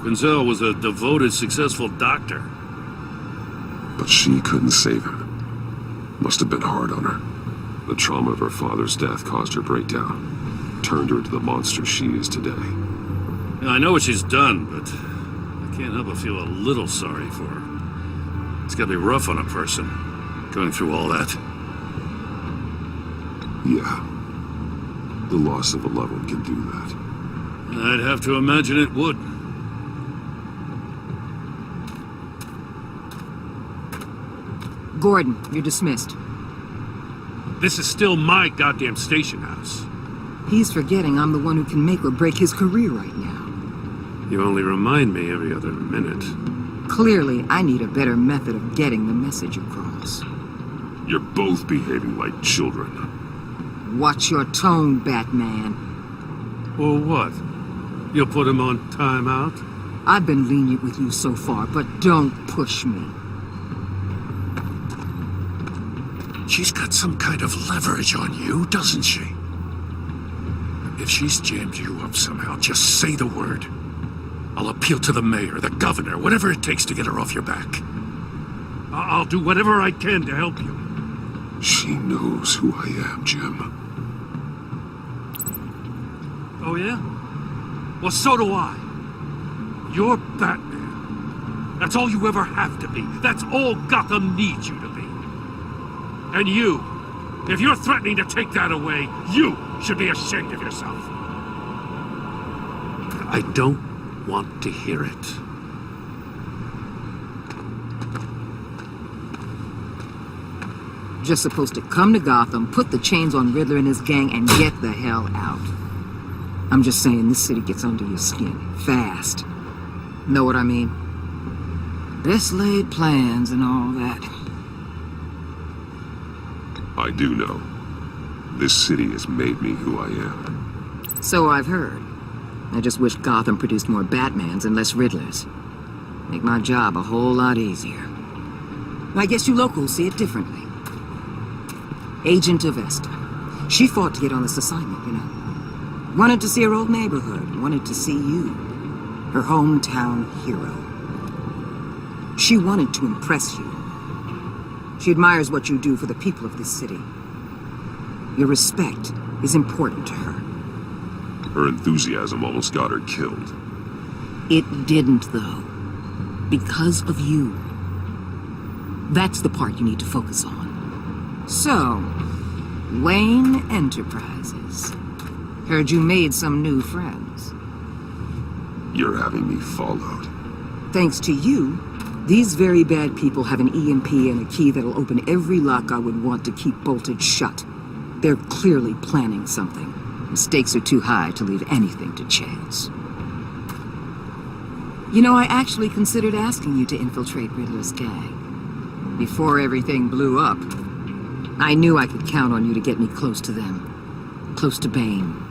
Quinzel was a devoted, successful doctor. But she couldn't save him. Must have been hard on her. The trauma of her father's death caused her breakdown. Turned her into the monster she is today. Yeah, I know what she's done, but I can't help but feel a little sorry for her. It's gotta be rough on a person, going through all that. Yeah. The loss of a loved one can do that. I'd have to imagine it would. Gordon, you're dismissed. This is still my goddamn station house. He's forgetting I'm the one who can make or break his career right now. You only remind me every other minute. Clearly, I need a better method of getting the message across. You're both behaving like children. Watch your tone, Batman. Well, what? You'll put him on timeout? I've been lenient with you so far, but don't push me. She's got some kind of leverage on you, doesn't she? If she's jammed you up somehow, just say the word. I'll appeal to the mayor, the governor, whatever it takes to get her off your back. I'll do whatever I can to help you. She knows who I am, Jim. Oh, yeah? Well, so do I. You're Batman. That's all you ever have to be. That's all Gotham needs you to be. And you, if you're threatening to take that away, you should be ashamed of yourself. I don't want to hear it. Just supposed to come to Gotham, put the chains on Riddler and his gang, and get the hell out. I'm just saying, this city gets under your skin. Fast. Know what I mean? Best laid plans and all that. I do know. This city has made me who I am. So I've heard. I just wish Gotham produced more Batmans and less Riddlers. Make my job a whole lot easier. I guess you locals see it differently. Agent Avesta. She fought to get on this assignment, you know. Wanted to see her old neighborhood. Wanted to see you. Her hometown hero. She wanted to impress you. She admires what you do for the people of this city. Your respect is important to her. Her enthusiasm almost got her killed. It didn't, though. Because of you. That's the part you need to focus on. So, Wayne Enterprises. Heard you made some new friends. You're having me followed. Thanks to you, these very bad people have an EMP and a key that'll open every lock I would want to keep bolted shut. They're clearly planning something. The stakes are too high to leave anything to chance. You know, I actually considered asking you to infiltrate Riddler's gang. Before everything blew up, I knew I could count on you to get me close to them. Close to Bane.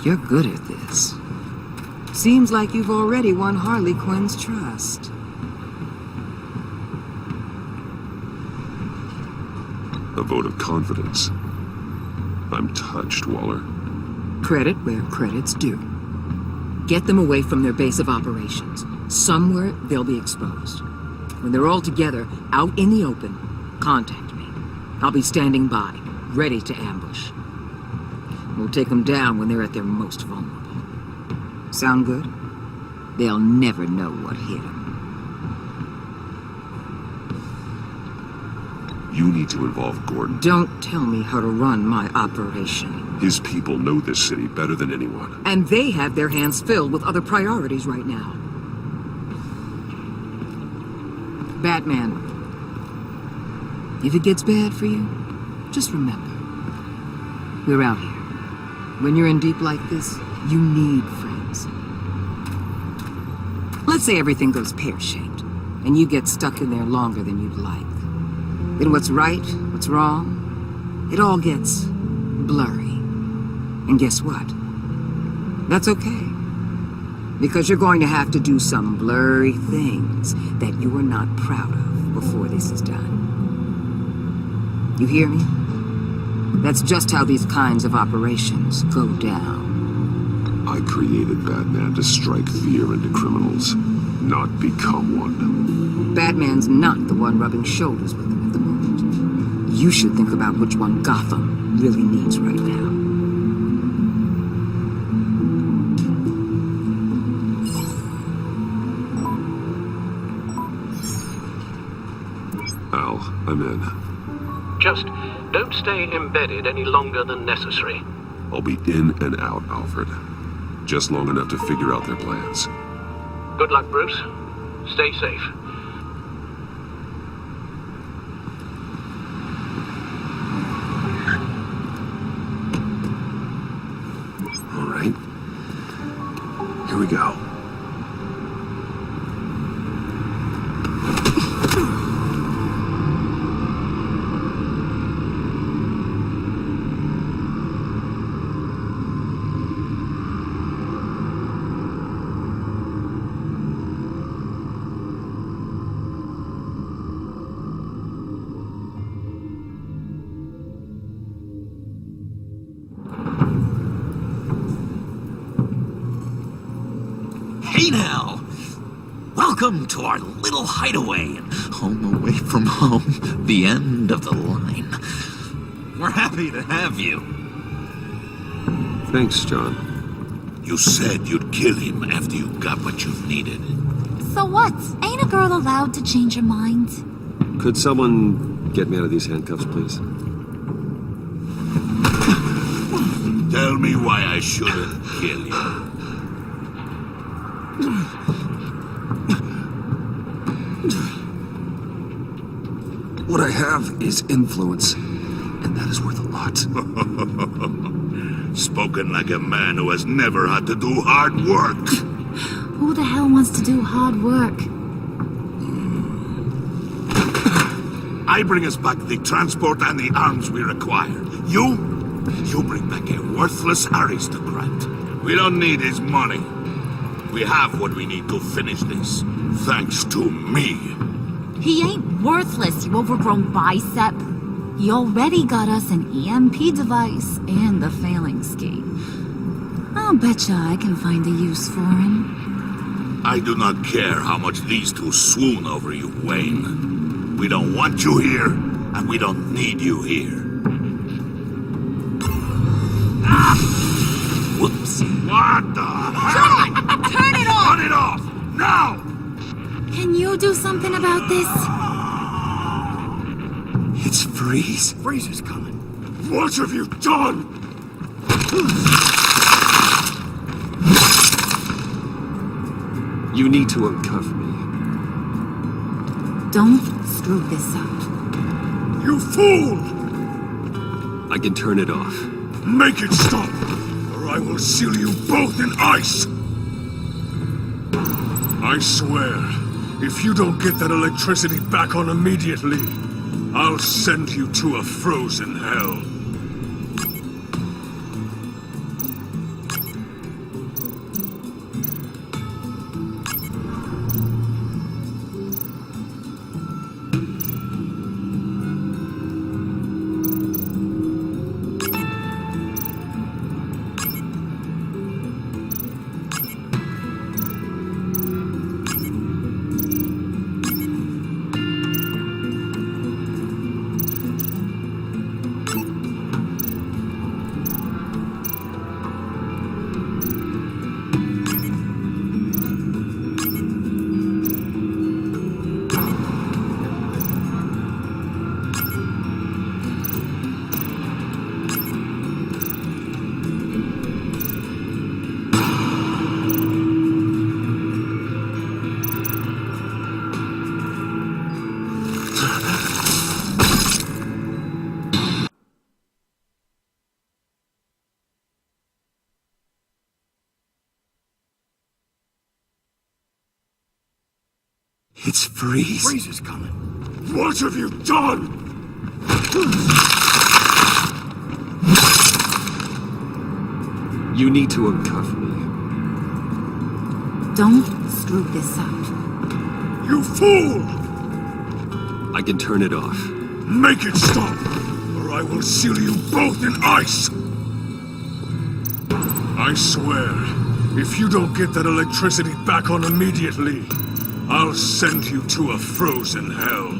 You're good at this. Seems like you've already won Harley Quinn's trust. A vote of confidence. I'm touched, Waller. Credit where credit's due. Get them away from their base of operations. Somewhere they'll be exposed. When they're all together, out in the open, contact me. I'll be standing by, ready to ambush. We'll take them down when they're at their most vulnerable. Sound good? They'll never know what hit them. You need to involve Gordon. Don't tell me how to run my operation. His people know this city better than anyone. And they have their hands filled with other priorities right now. Batman, if it gets bad for you, just remember, we're out here. When you're in deep like this, you need friends. Let's say everything goes pear-shaped, and you get stuck in there longer than you'd like. Then what's right, what's wrong, it all gets blurry. And guess what? That's okay. Because you're going to have to do some blurry things that you are not proud of before this is done. You hear me? That's just how these kinds of operations go down. I created Batman to strike fear into criminals, not become one. Batman's not the one rubbing shoulders with them at the moment. You should think about which one Gotham really needs right now. Al, I'm in. Just don't stay embedded any longer than necessary. I'll be in and out, Alfred. Just long enough to figure out their plans. Good luck, Bruce. Stay safe. All right. Here we go. Hey now! Welcome to our little hideaway and home away from home, the end of the line. We're happy to have you. Thanks, John. You said you'd kill him after you got what you needed. So what? Ain't a girl allowed to change her mind? Could someone get me out of these handcuffs, please? Tell me why I shouldn't kill you. What I have is influence, and that is worth a lot. Spoken like a man who has never had to do hard work. Who the hell wants to do hard work? I bring us back the transport and the arms we require. You bring back a worthless aristocrat. We don't need his money. We have what we need to finish this, thanks to me. He ain't worthless, you overgrown bicep. He already got us an EMP device and the failing scheme. I'll betcha I can find a use for him. I do not care how much these two swoon over you, Wayne. We don't want you here, and we don't need you here. Whoops. What the hell? John! Turn it off! Turn it off! Now! Can you do something about this? It's Freeze. Freeze is coming. What have you done? You need to uncuff me. Don't screw this up. You fool! I can turn it off. Make it stop, or I will seal you both in ice! I swear, if you don't get that electricity back on immediately, I'll send you to a frozen hell. It's Freeze. Freeze is coming. What have you done? You need to uncuff me. Don't screw this up. You fool! I can turn it off. Make it stop, or I will seal you both in ice! I swear, if you don't get that electricity back on immediately, I'll send you to a frozen hell.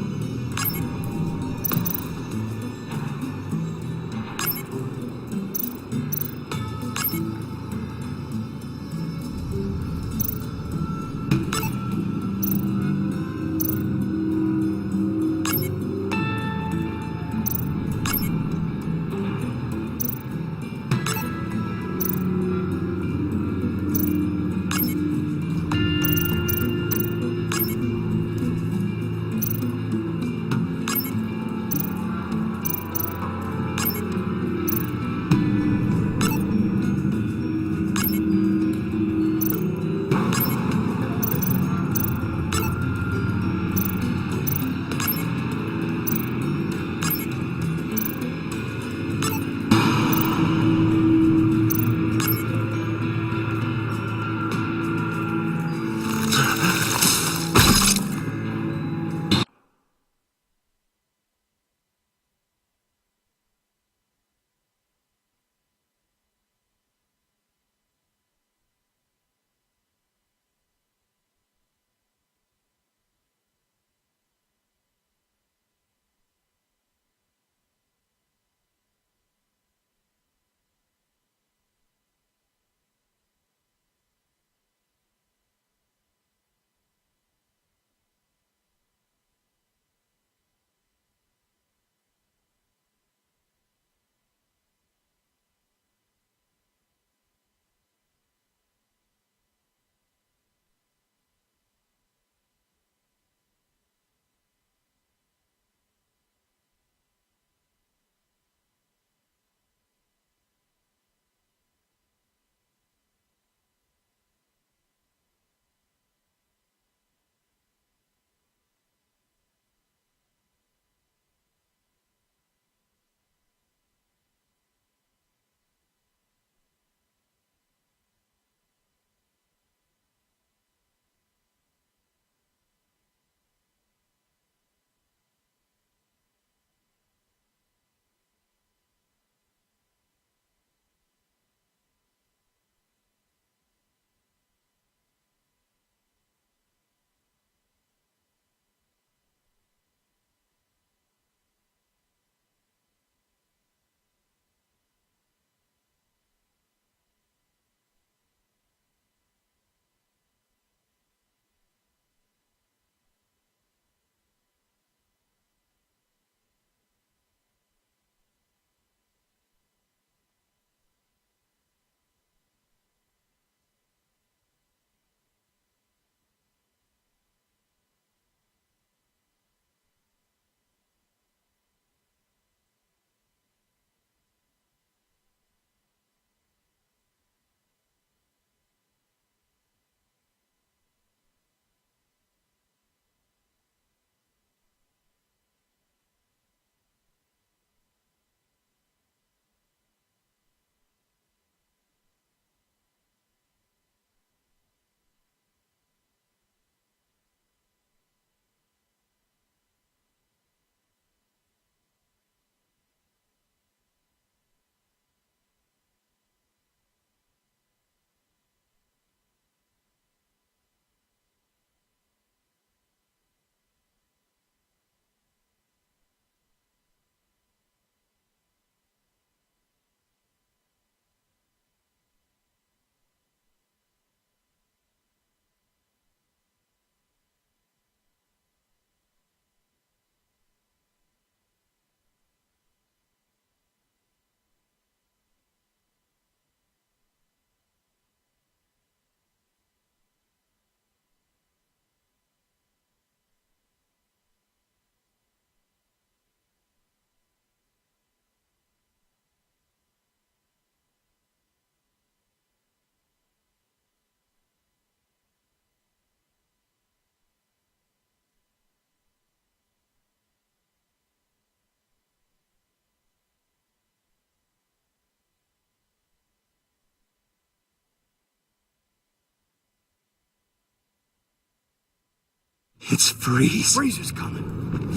It's Freeze. Freeze is coming.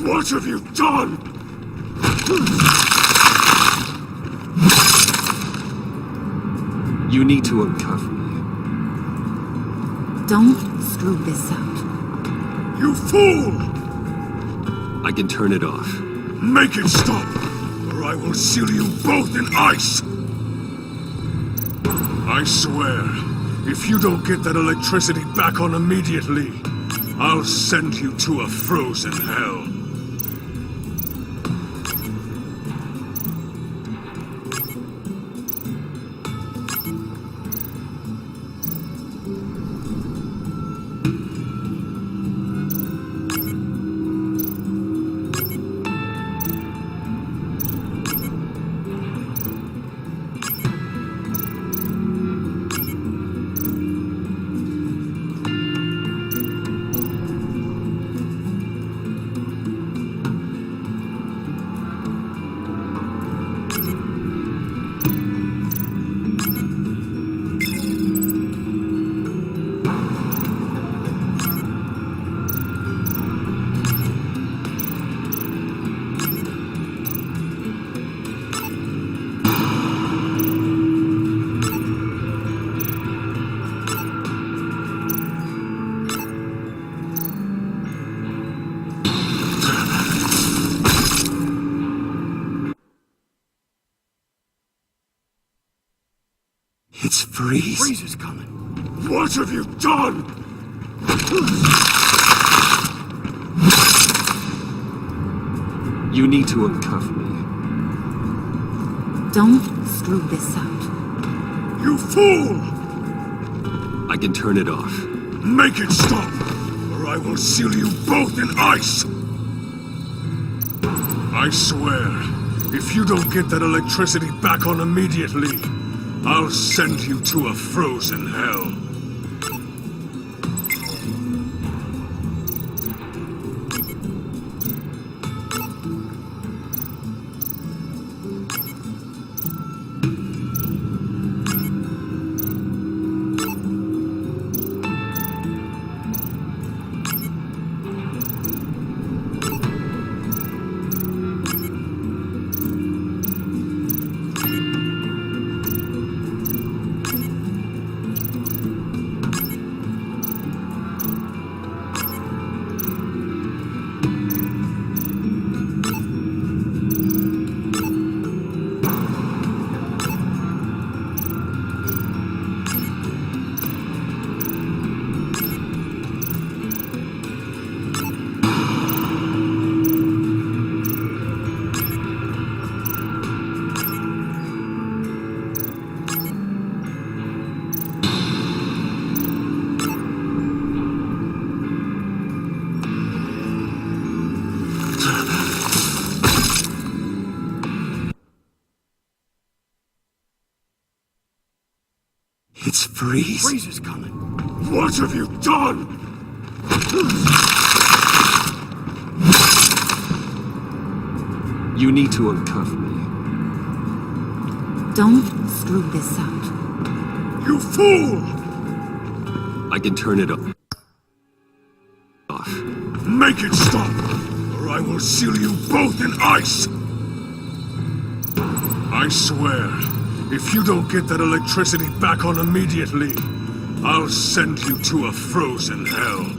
What have you done? You need to uncuff me. Don't screw this up. You fool! I can turn it off. Make it stop, or I will seal you both in ice! I swear, if you don't get that electricity back on immediately, I'll send you to a frozen hell. It's Freeze. Freeze is coming. What have you done? You need to uncuff me. Don't screw this up. You fool! I can turn it off. Make it stop, or I will seal you both in ice! I swear, if you don't get that electricity back on immediately, I'll send you to a frozen hell. It's Freeze. Freeze is coming. What have you done? You need to uncuff me. Don't screw this up. You fool! I can turn it off. Make it stop, or I will seal you both in ice! I swear, if you don't get that electricity back on immediately, I'll send you to a frozen hell.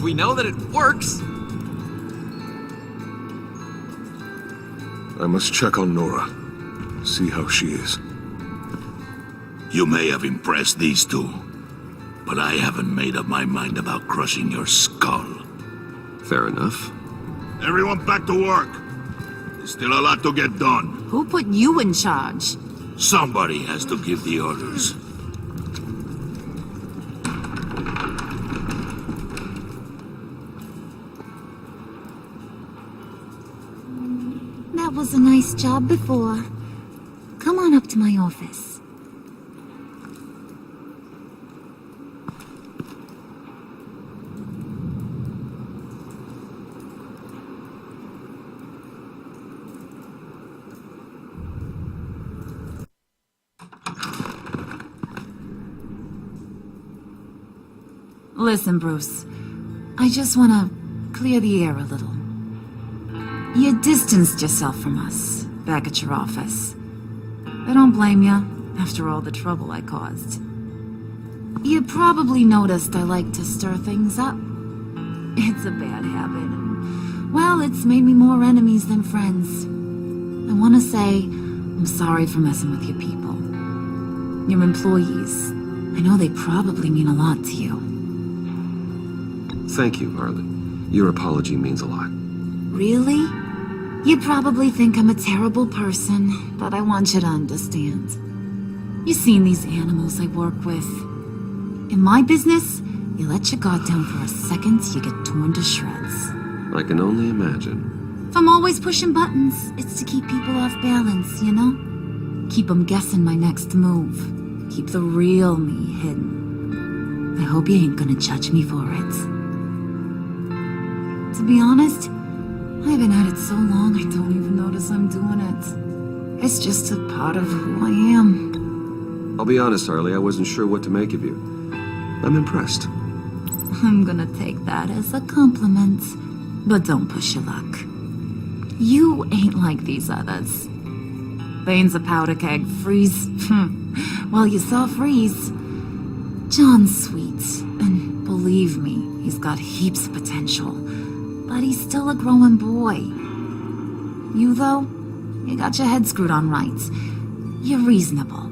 we know that it works. I must check on Nora. See how she is. You may have impressed these two, but I haven't made up my mind about crushing your skull. Fair enough. Everyone back to work. There's still a lot to get done. Who put you in charge? Somebody has to give the orders. That was a nice job before. Come on up to my office. Listen, Bruce. I just want to clear the air a little. You distanced yourself from us, back at your office. I don't blame you, after all the trouble I caused. You probably noticed I like to stir things up. It's a bad habit, and, well, it's made me more enemies than friends. I want to say I'm sorry for messing with your people. Your employees. I know they probably mean a lot to you. Thank you, Harley. Your apology means a lot. Really? You probably think I'm a terrible person, but I want you to understand. You've seen these animals I work with. In my business, you let your guard down for a second, you get torn to shreds. I can only imagine. If I'm always pushing buttons, it's to keep people off balance, you know? Keep them guessing my next move. Keep the real me hidden. I hope you ain't gonna judge me for it. To be honest, I've been at it so long I don't even notice I'm doing it. It's just a part of who I am. I'll be honest, Harley, I wasn't sure what to make of you. I'm impressed. I'm gonna take that as a compliment, but don't push your luck. You ain't like these others. Bane's a powder keg, Freeze. Well, you saw Freeze. John's sweet, and believe me, he's got heaps of potential. But he's still a growing boy. You, though, you got your head screwed on right. You're reasonable.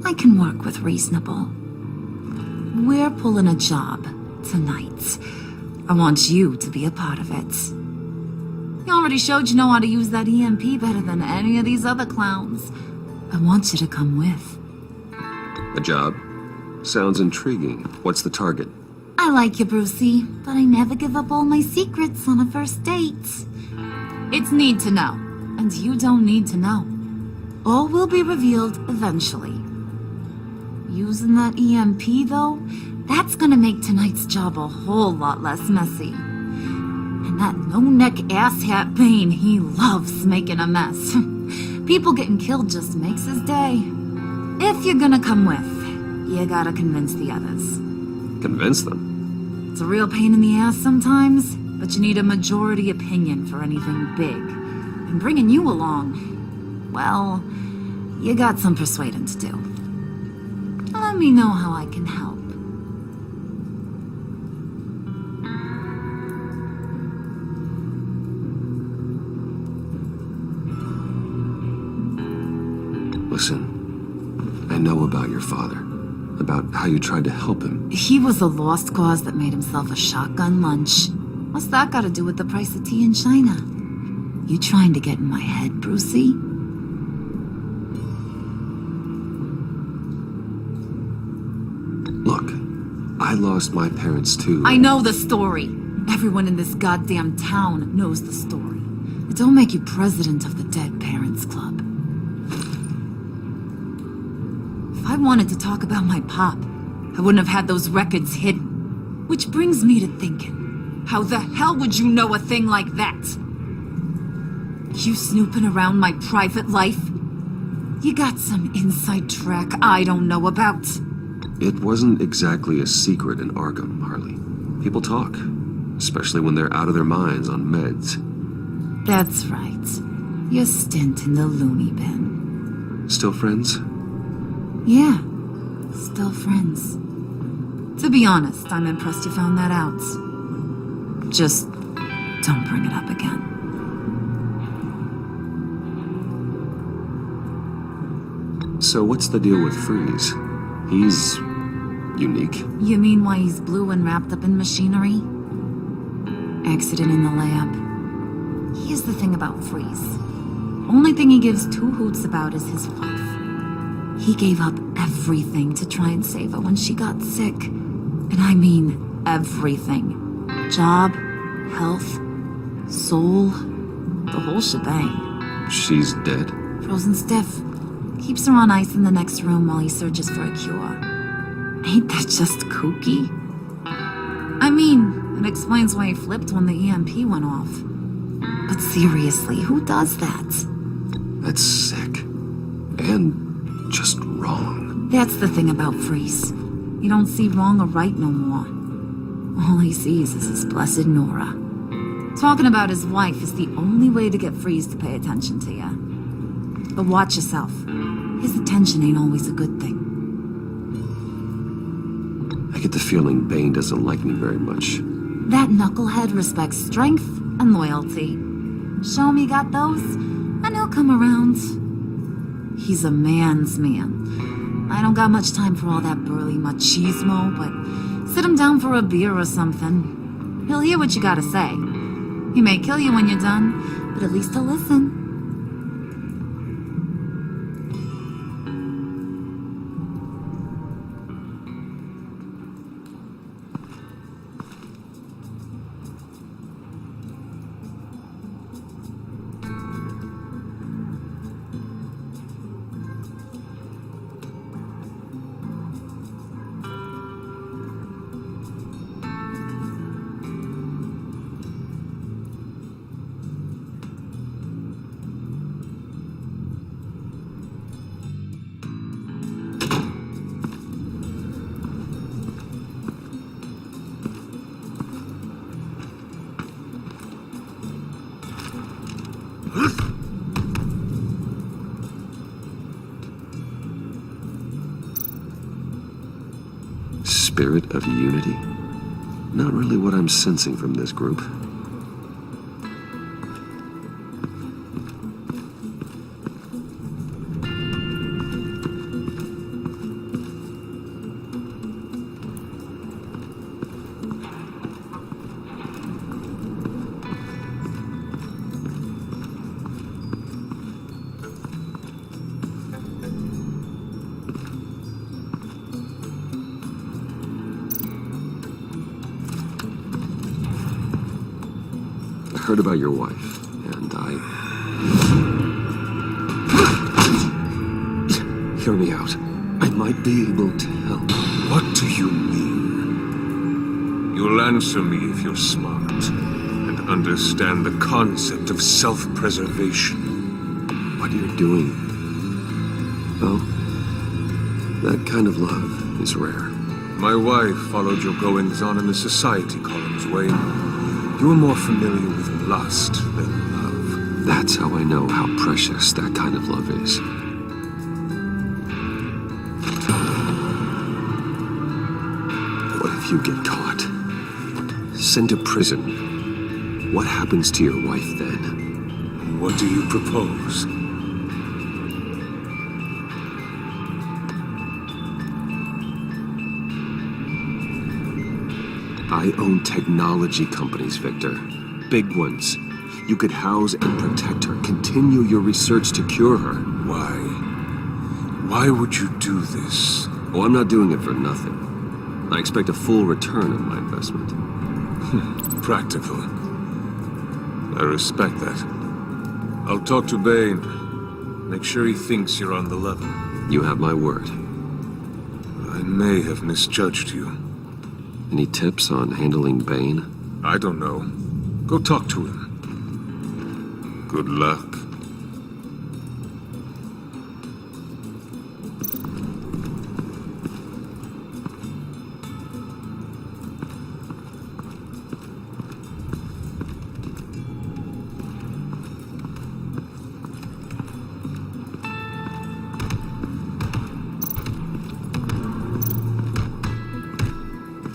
I can work with reasonable. We're pulling a job tonight. I want you to be a part of it. You already showed you know how to use that EMP better than any of these other clowns. I want you to come with. A job? Sounds intriguing. What's the target? I like you, Brucey, but I never give up all my secrets on a first date. It's need to know, and you don't need to know. All will be revealed eventually. Using that EMP, though, that's gonna make tonight's job a whole lot less messy. And that no-neck asshat Bane, he loves making a mess. People getting killed just makes his day. If you're gonna come with, you gotta convince the others. Convince them? It's a real pain in the ass sometimes, but you need a majority opinion for anything big. And bringing you along, well, you got some persuading to do. Let me know how I can help. Listen, I know about your father. About how you tried to help him. He was a lost cause that made himself a shotgun lunch. What's that got to do with the price of tea in China? You trying to get in my head, Brucey? Look, I lost my parents too. I know the story. Everyone in this goddamn town knows the story. It don't make you president of the Dead Parents Club. If I wanted to talk about my pop, I wouldn't have had those records hidden. Which brings me to thinking, how the hell would you know a thing like that? You snooping around my private life? You got some inside track I don't know about. It wasn't exactly a secret in Arkham, Harley. People talk, especially when they're out of their minds on meds. That's right. Your stint in the loony bin. Still friends? Yeah, still friends. To be honest, I'm impressed you found that out. Just don't bring it up again. So what's the deal with Freeze? He's unique. You mean why he's blue and wrapped up in machinery? Accident in the lab. Here's the thing about Freeze. Only thing he gives two hoots about is his wife. He gave up everything to try and save her when she got sick. And I mean everything. Job, health, soul, the whole shebang. She's dead? Frozen stiff. Keeps her on ice in the next room while he searches for a cure. Ain't that just kooky? I mean, it explains why he flipped when the EMP went off. But seriously, who does that? That's sick. And just wrong. That's the thing about Freeze. You don't see wrong or right no more. All he sees is his blessed Nora. Talking about his wife is the only way to get Freeze to pay attention to you. But watch yourself. His attention ain't always a good thing. I get the feeling Bane doesn't like me very much. That knucklehead respects strength and loyalty. Show me got those, and he'll come around. He's a man's man. I don't got much time for all that burly machismo, but sit him down for a beer or something. He'll hear what you gotta say. He may kill you when you're done, but at least he'll listen. Spirit of unity? Not really what I'm sensing from this group. I heard about your wife, and Hear me out. I might be able to help. What do you mean? You'll answer me if you're smart and understand the concept of self-preservation. What you're doing. Oh, that kind of love is rare. My wife followed your goings-on in the society columns, Wayne. You're more familiar with lust than love. That's how I know how precious that kind of love is. What if you get caught? Sent to prison? What happens to your wife then? What do you propose? I own technology companies, Victor. Big ones. You could house and protect her, continue your research to cure her. Why? Why would you do this? Oh, I'm not doing it for nothing. I expect a full return on my investment. Practical. I respect that. I'll talk to Bane. Make sure he thinks you're on the level. You have my word. I may have misjudged you. Any tips on handling Bane? I don't know. Go talk to him. Good luck.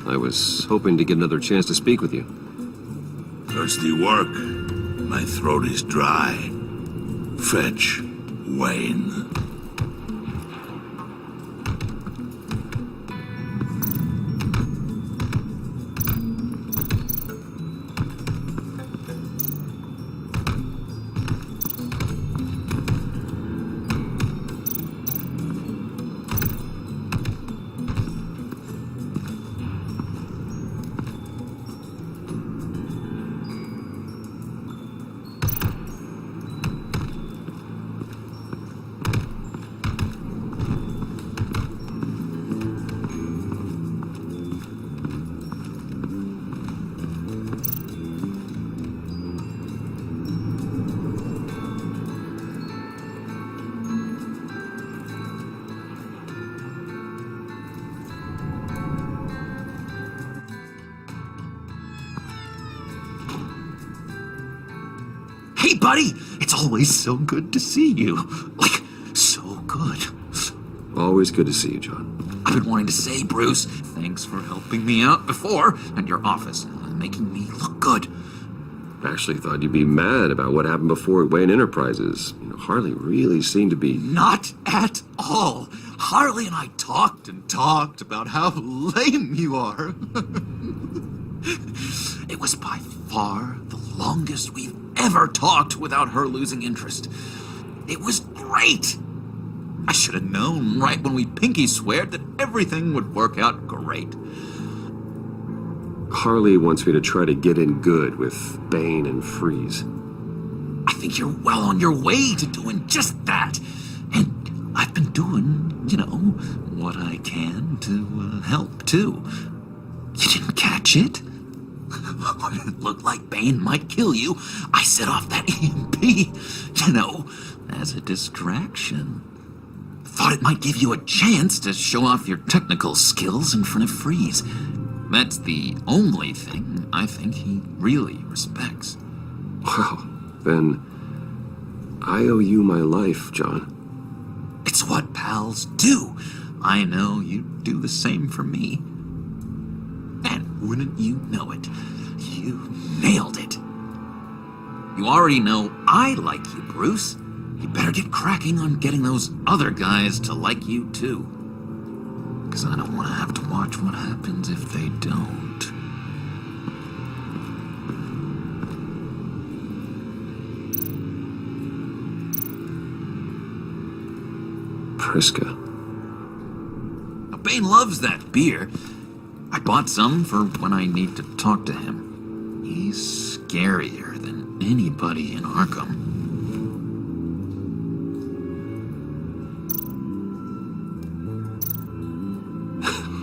I was hoping to get another chance to speak with you. Thirsty work. My throat is dry. Fetch Wayne. Hey, buddy! It's always so good to see you. Like, so good. Always good to see you, John. I've been wanting to say, Bruce, thanks for helping me out before at your office, making me look good. Actually thought you'd be mad about what happened before at Wayne Enterprises. You know, Harley really seemed to be... Not at all. Harley and I talked and talked about how lame you are. It was by far the longest we've ever talked without her losing interest. It was great. I should have known right when we pinky sweared that everything would work out great. Harley wants me to try to get in good with Bane and Freeze. I think you're well on your way to doing just that. And I've been doing, you know, what I can to help, too. You didn't catch it? When it looked like Bane might kill you, I set off that EMP, you know, as a distraction. Thought it might give you a chance to show off your technical skills in front of Freeze. That's the only thing I think he really respects. Well, then I owe you my life, John. It's what pals do. I know you'd do the same for me. And wouldn't you know it, you nailed it. You already know I like you, Bruce. You better get cracking on getting those other guys to like you, too. Because I don't want to have to watch what happens if they don't. Priska. Now, Bane loves that beer. I bought some for when I need to talk to him. He's scarier than anybody in Arkham.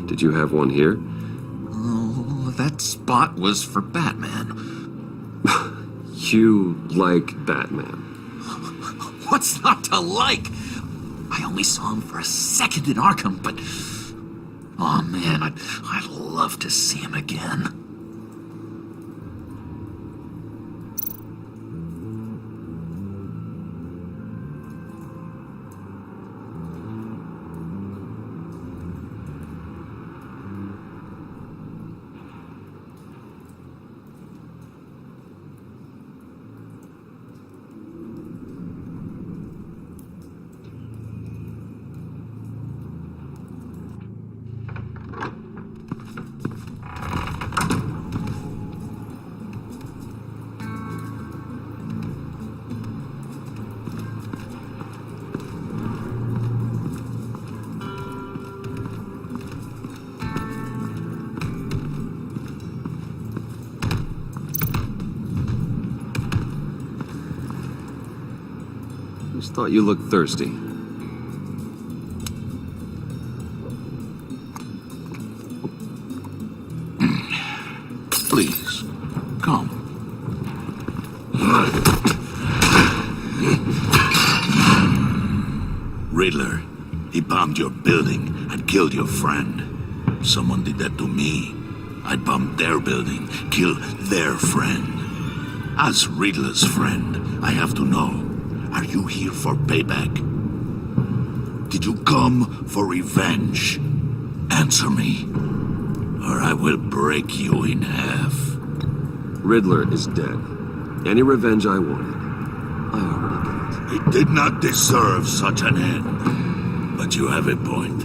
Did you have one here? Oh, that spot was for Batman. You like Batman? What's not to like? I only saw him for a second in Arkham, but... oh man, I'd love to see him again. Just thought you looked thirsty. Please, come. Riddler, he bombed your building and killed your friend. Someone did that to me. I bombed their building, killed their friend. As Riddler's friend, I have to know, are you here for payback? Did you come for revenge? Answer me, or I will break you in half. Riddler is dead. Any revenge I wanted, I already got. He did not deserve such an end. But you have a point.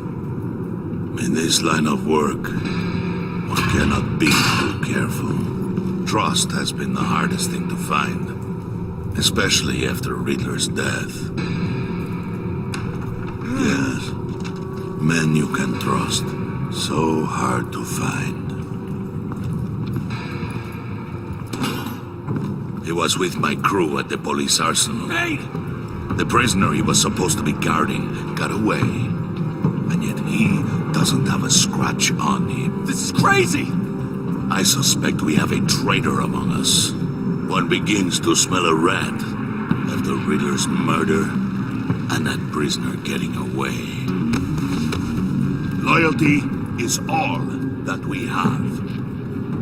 In this line of work, one cannot be too careful. Trust has been the hardest thing to find, especially after Riddler's death. Yes, men you can trust, so hard to find. He was with my crew at the police arsenal. Hey! The prisoner he was supposed to be guarding got away. And yet he doesn't have a scratch on him. This is crazy! I suspect we have a traitor among us. One begins to smell a rat after Riddler's murder and that prisoner getting away. Loyalty is all that we have.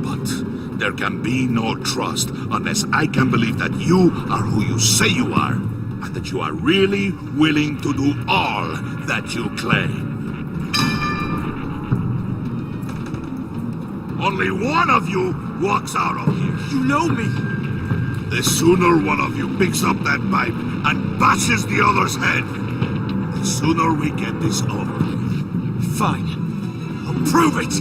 But there can be no trust unless I can believe that you are who you say you are, and that you are really willing to do all that you claim. Only one of you walks out of here. You know me! The sooner one of you picks up that pipe and bashes the other's head, the sooner we get this over with. Fine. I'll prove it!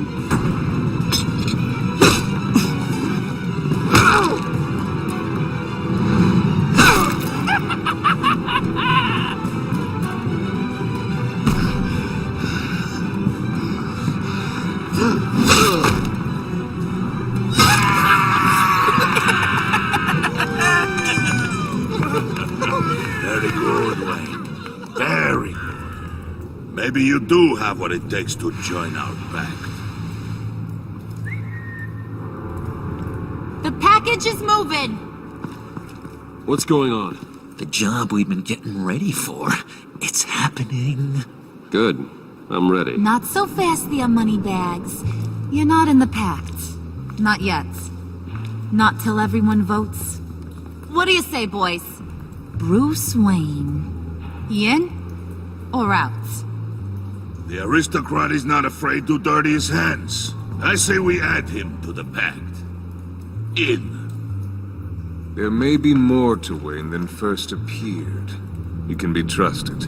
Very good, Wayne. Very good. Maybe you do have what it takes to join our pact. The package is moving. What's going on? The job we've been getting ready for. It's happening. Good. I'm ready. Not so fast, the Moneybags. You're not in the pact. Not yet. Not till everyone votes. What do you say, boys? Bruce Wayne. In or out? The aristocrat is not afraid to dirty his hands. I say we add him to the pact. In. There may be more to Wayne than first appeared. He can be trusted.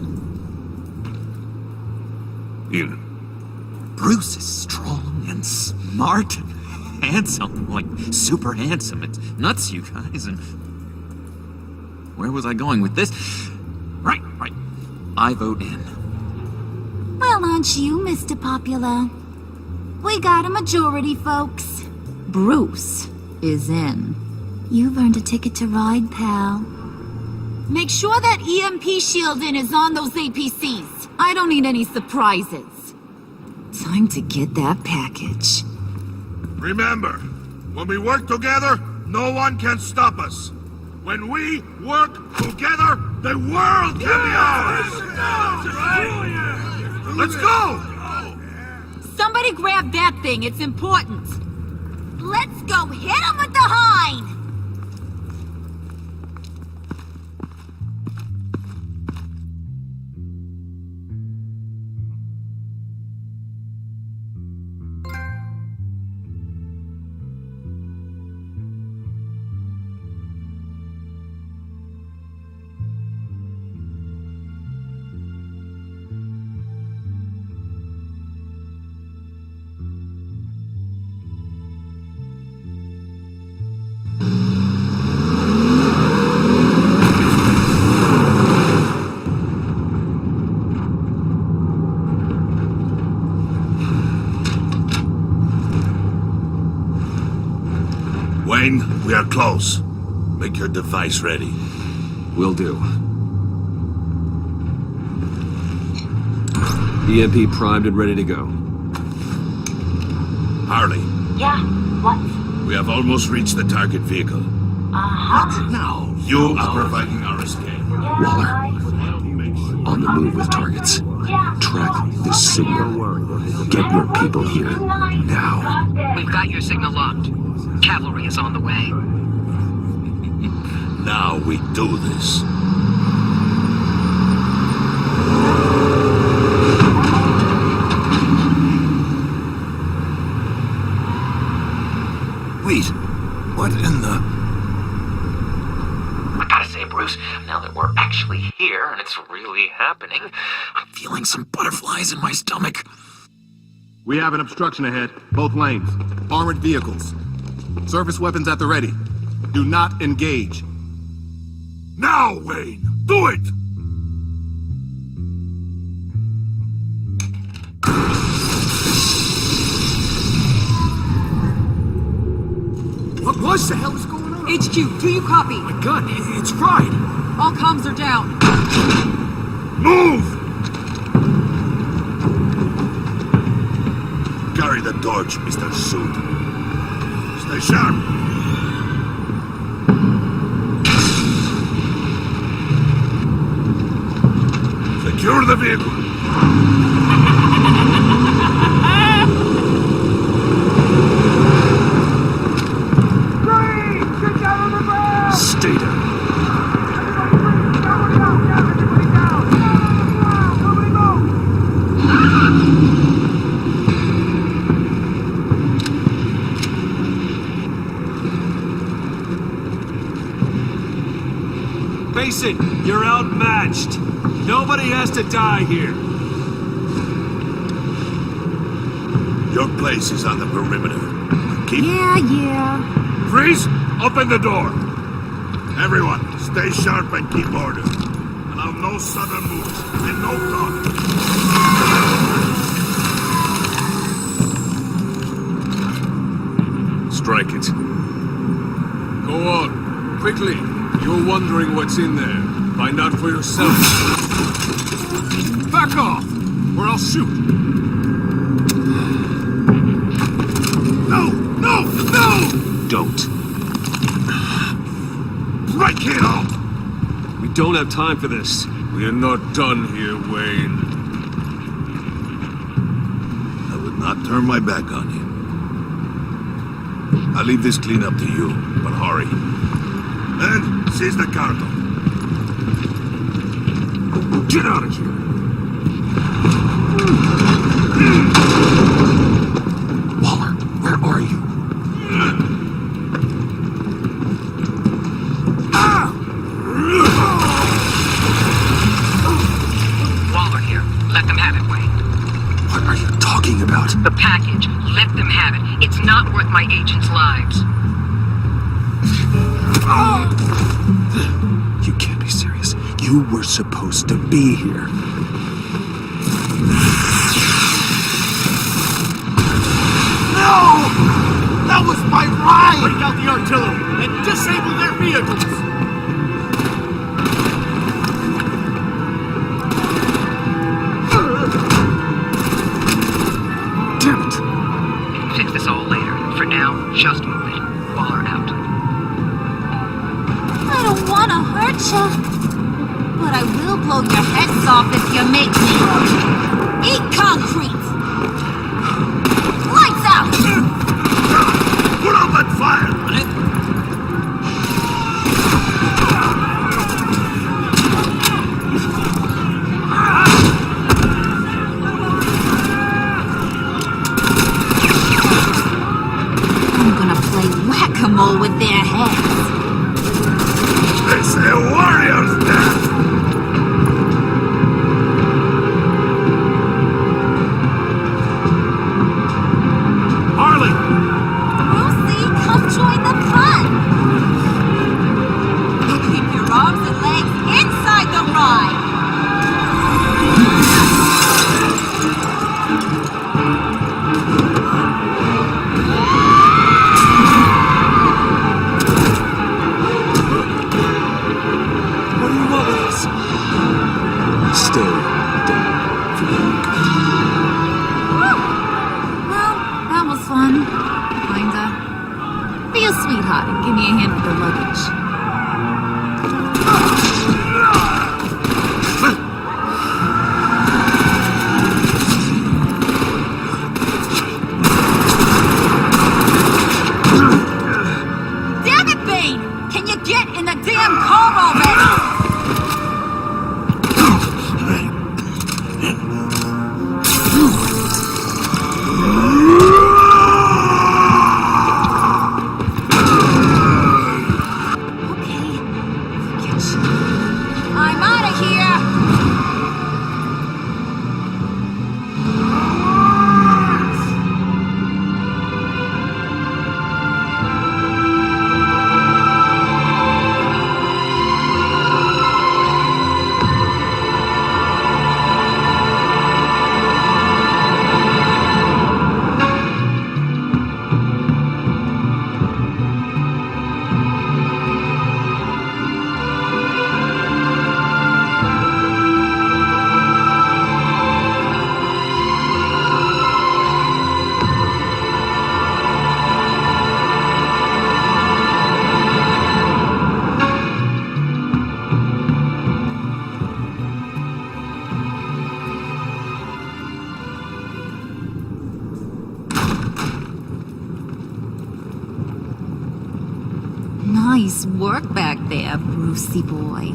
In. Bruce is strong and smart and handsome. Like, super handsome. It's nuts, you guys. And where was I going with this? Right. I vote in. Well, aren't you, Mr. Popular? We got a majority, folks. Bruce is in. You've earned a ticket to ride, pal. Make sure that EMP shielding is on those APCs. I don't need any surprises. Time to get that package. Remember, when we work together, no one can stop us. When we work together, the world can be ours! Let's go! Somebody grab that thing. It's important. Let's go hit him with the hind! Wayne, we are close. Make your device ready. Will do. EMP primed and ready to go. Harley, Yeah, what? we have almost reached the target vehicle. Uh-huh. Now, you are providing our escape. Waller, on the move with targets. Track this signal. Get your people here, now. We've got your signal locked. Cavalry is on the way. Now we do this. Wait, What in the... I gotta say, Bruce, now that we're actually here and it's really happening, I'm feeling some butterflies in my stomach. We have an obstruction ahead, both lanes. Armored vehicles. Service weapons at the ready. Do not engage. Now, Wayne! Do it! What the hell is going on? HQ, do you copy? My gun, it's fried. All comms are down. Move! Carry the torch, Mr. Suit. Stay sharp. Secure the vehicle. Stay down. Mason, you're outmatched. Nobody has to die here. Your place is on the perimeter. Keep... Yeah. Freeze! Open the door! Everyone, stay sharp and keep order. Allow no sudden moves and no talking. Strike it. Go on, quickly. You're wondering what's in there. Find out for yourself. Back off, or I'll shoot. No! Don't. Break it up! We don't have time for this. We're not done here, Wayne. I would not turn my back on you. I'll leave this cleanup to you, but hurry. And seize the cargo. Get out of here. Waller, where are you? Waller here. Let them have it, Wayne. What are you talking about? The package. Let them have it. It's not worth my agents' lives. You can't be serious. You were supposed to be here. No! That was my ride! Break out the artillery and disable their vehicles! Damn it! We can fix this all later. For now, just move it. Waller out. I don't want to hurt you, but I will blow your heads off if you make me. Eat concrete! Lights out! Put out that fire! I'm gonna play whack-a-mole with their heads. It's a warrior's death! Harley! Lucy, come join the fun! Keep your arms and legs inside the ride! What do you want with us? Stay down for the week. Well, that was fun. Kinda. Be a sweetheart and give me a hand with the luggage. Damn it, Bane! Can you get in the damn car already? Nice work back there, Brucey boy.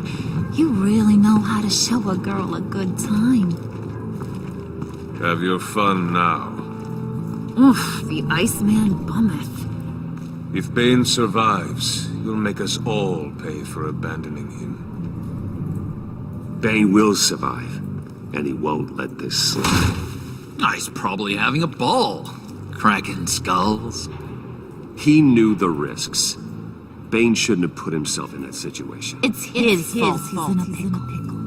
You really know how to show a girl a good time. Have your fun now. Oof, the Iceman bummeth. If Bane survives, he'll make us all pay for abandoning him. Bane will survive, and he won't let this slide. He's probably having a ball, cracking skulls. He knew the risks. Bane shouldn't have put himself in that situation. It's his fault he's in a pickle.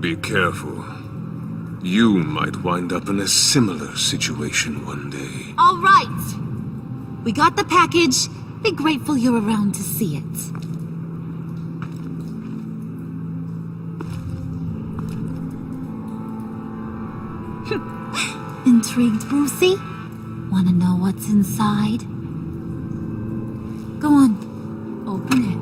Be careful. You might wind up in a similar situation one day. All right. We got the package. Be grateful you're around to see it. Intrigued, Brucey? Wanna know what's inside? Go on. Open it.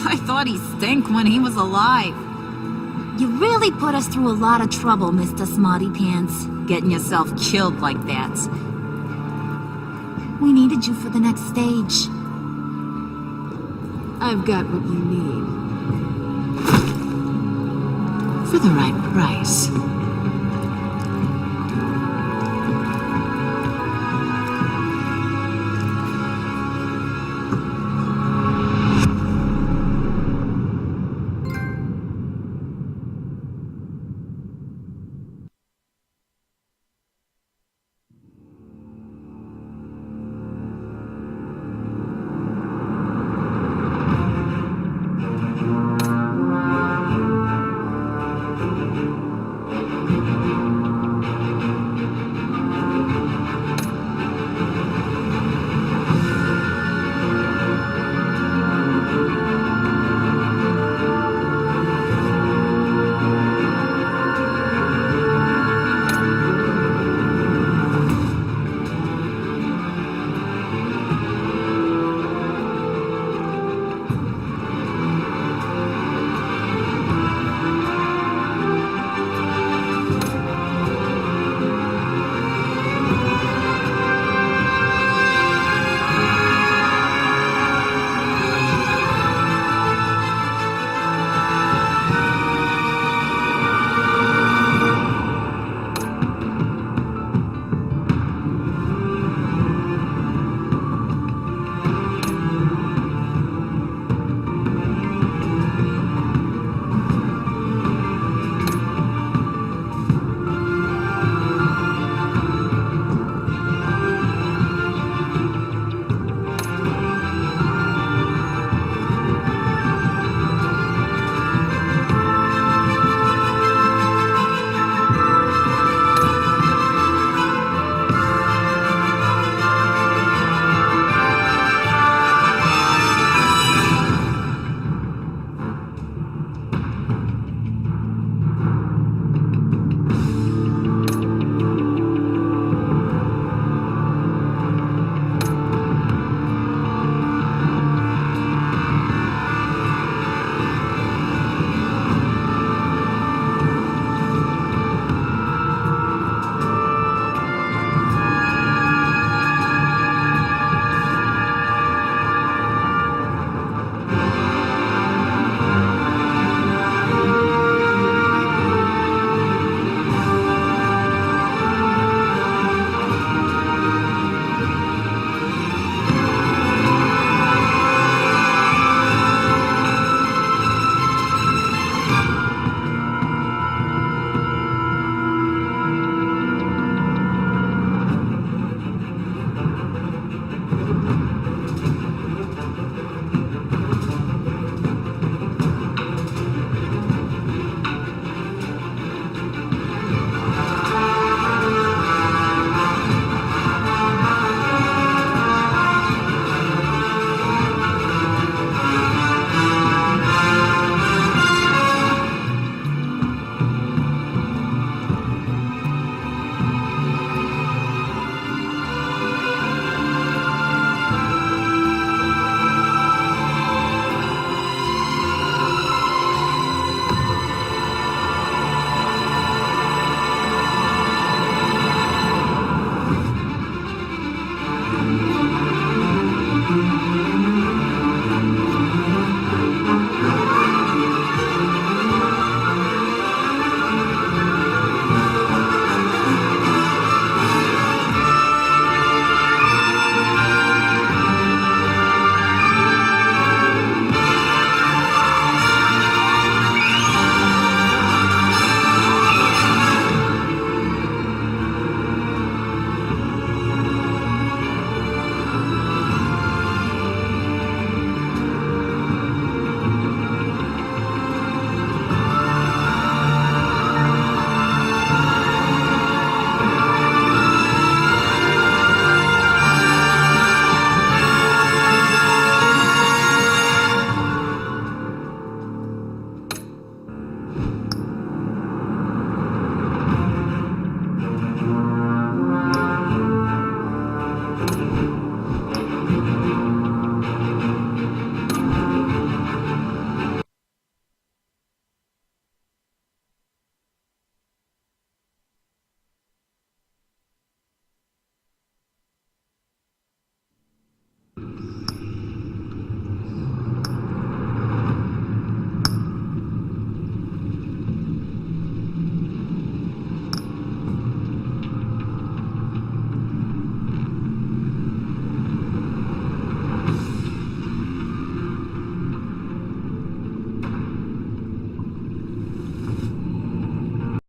I thought he stank when he was alive. You really put us through a lot of trouble, Mr. Smarty Pants. Getting yourself killed like that. We needed you for the next stage. I've got what you need. For the right price.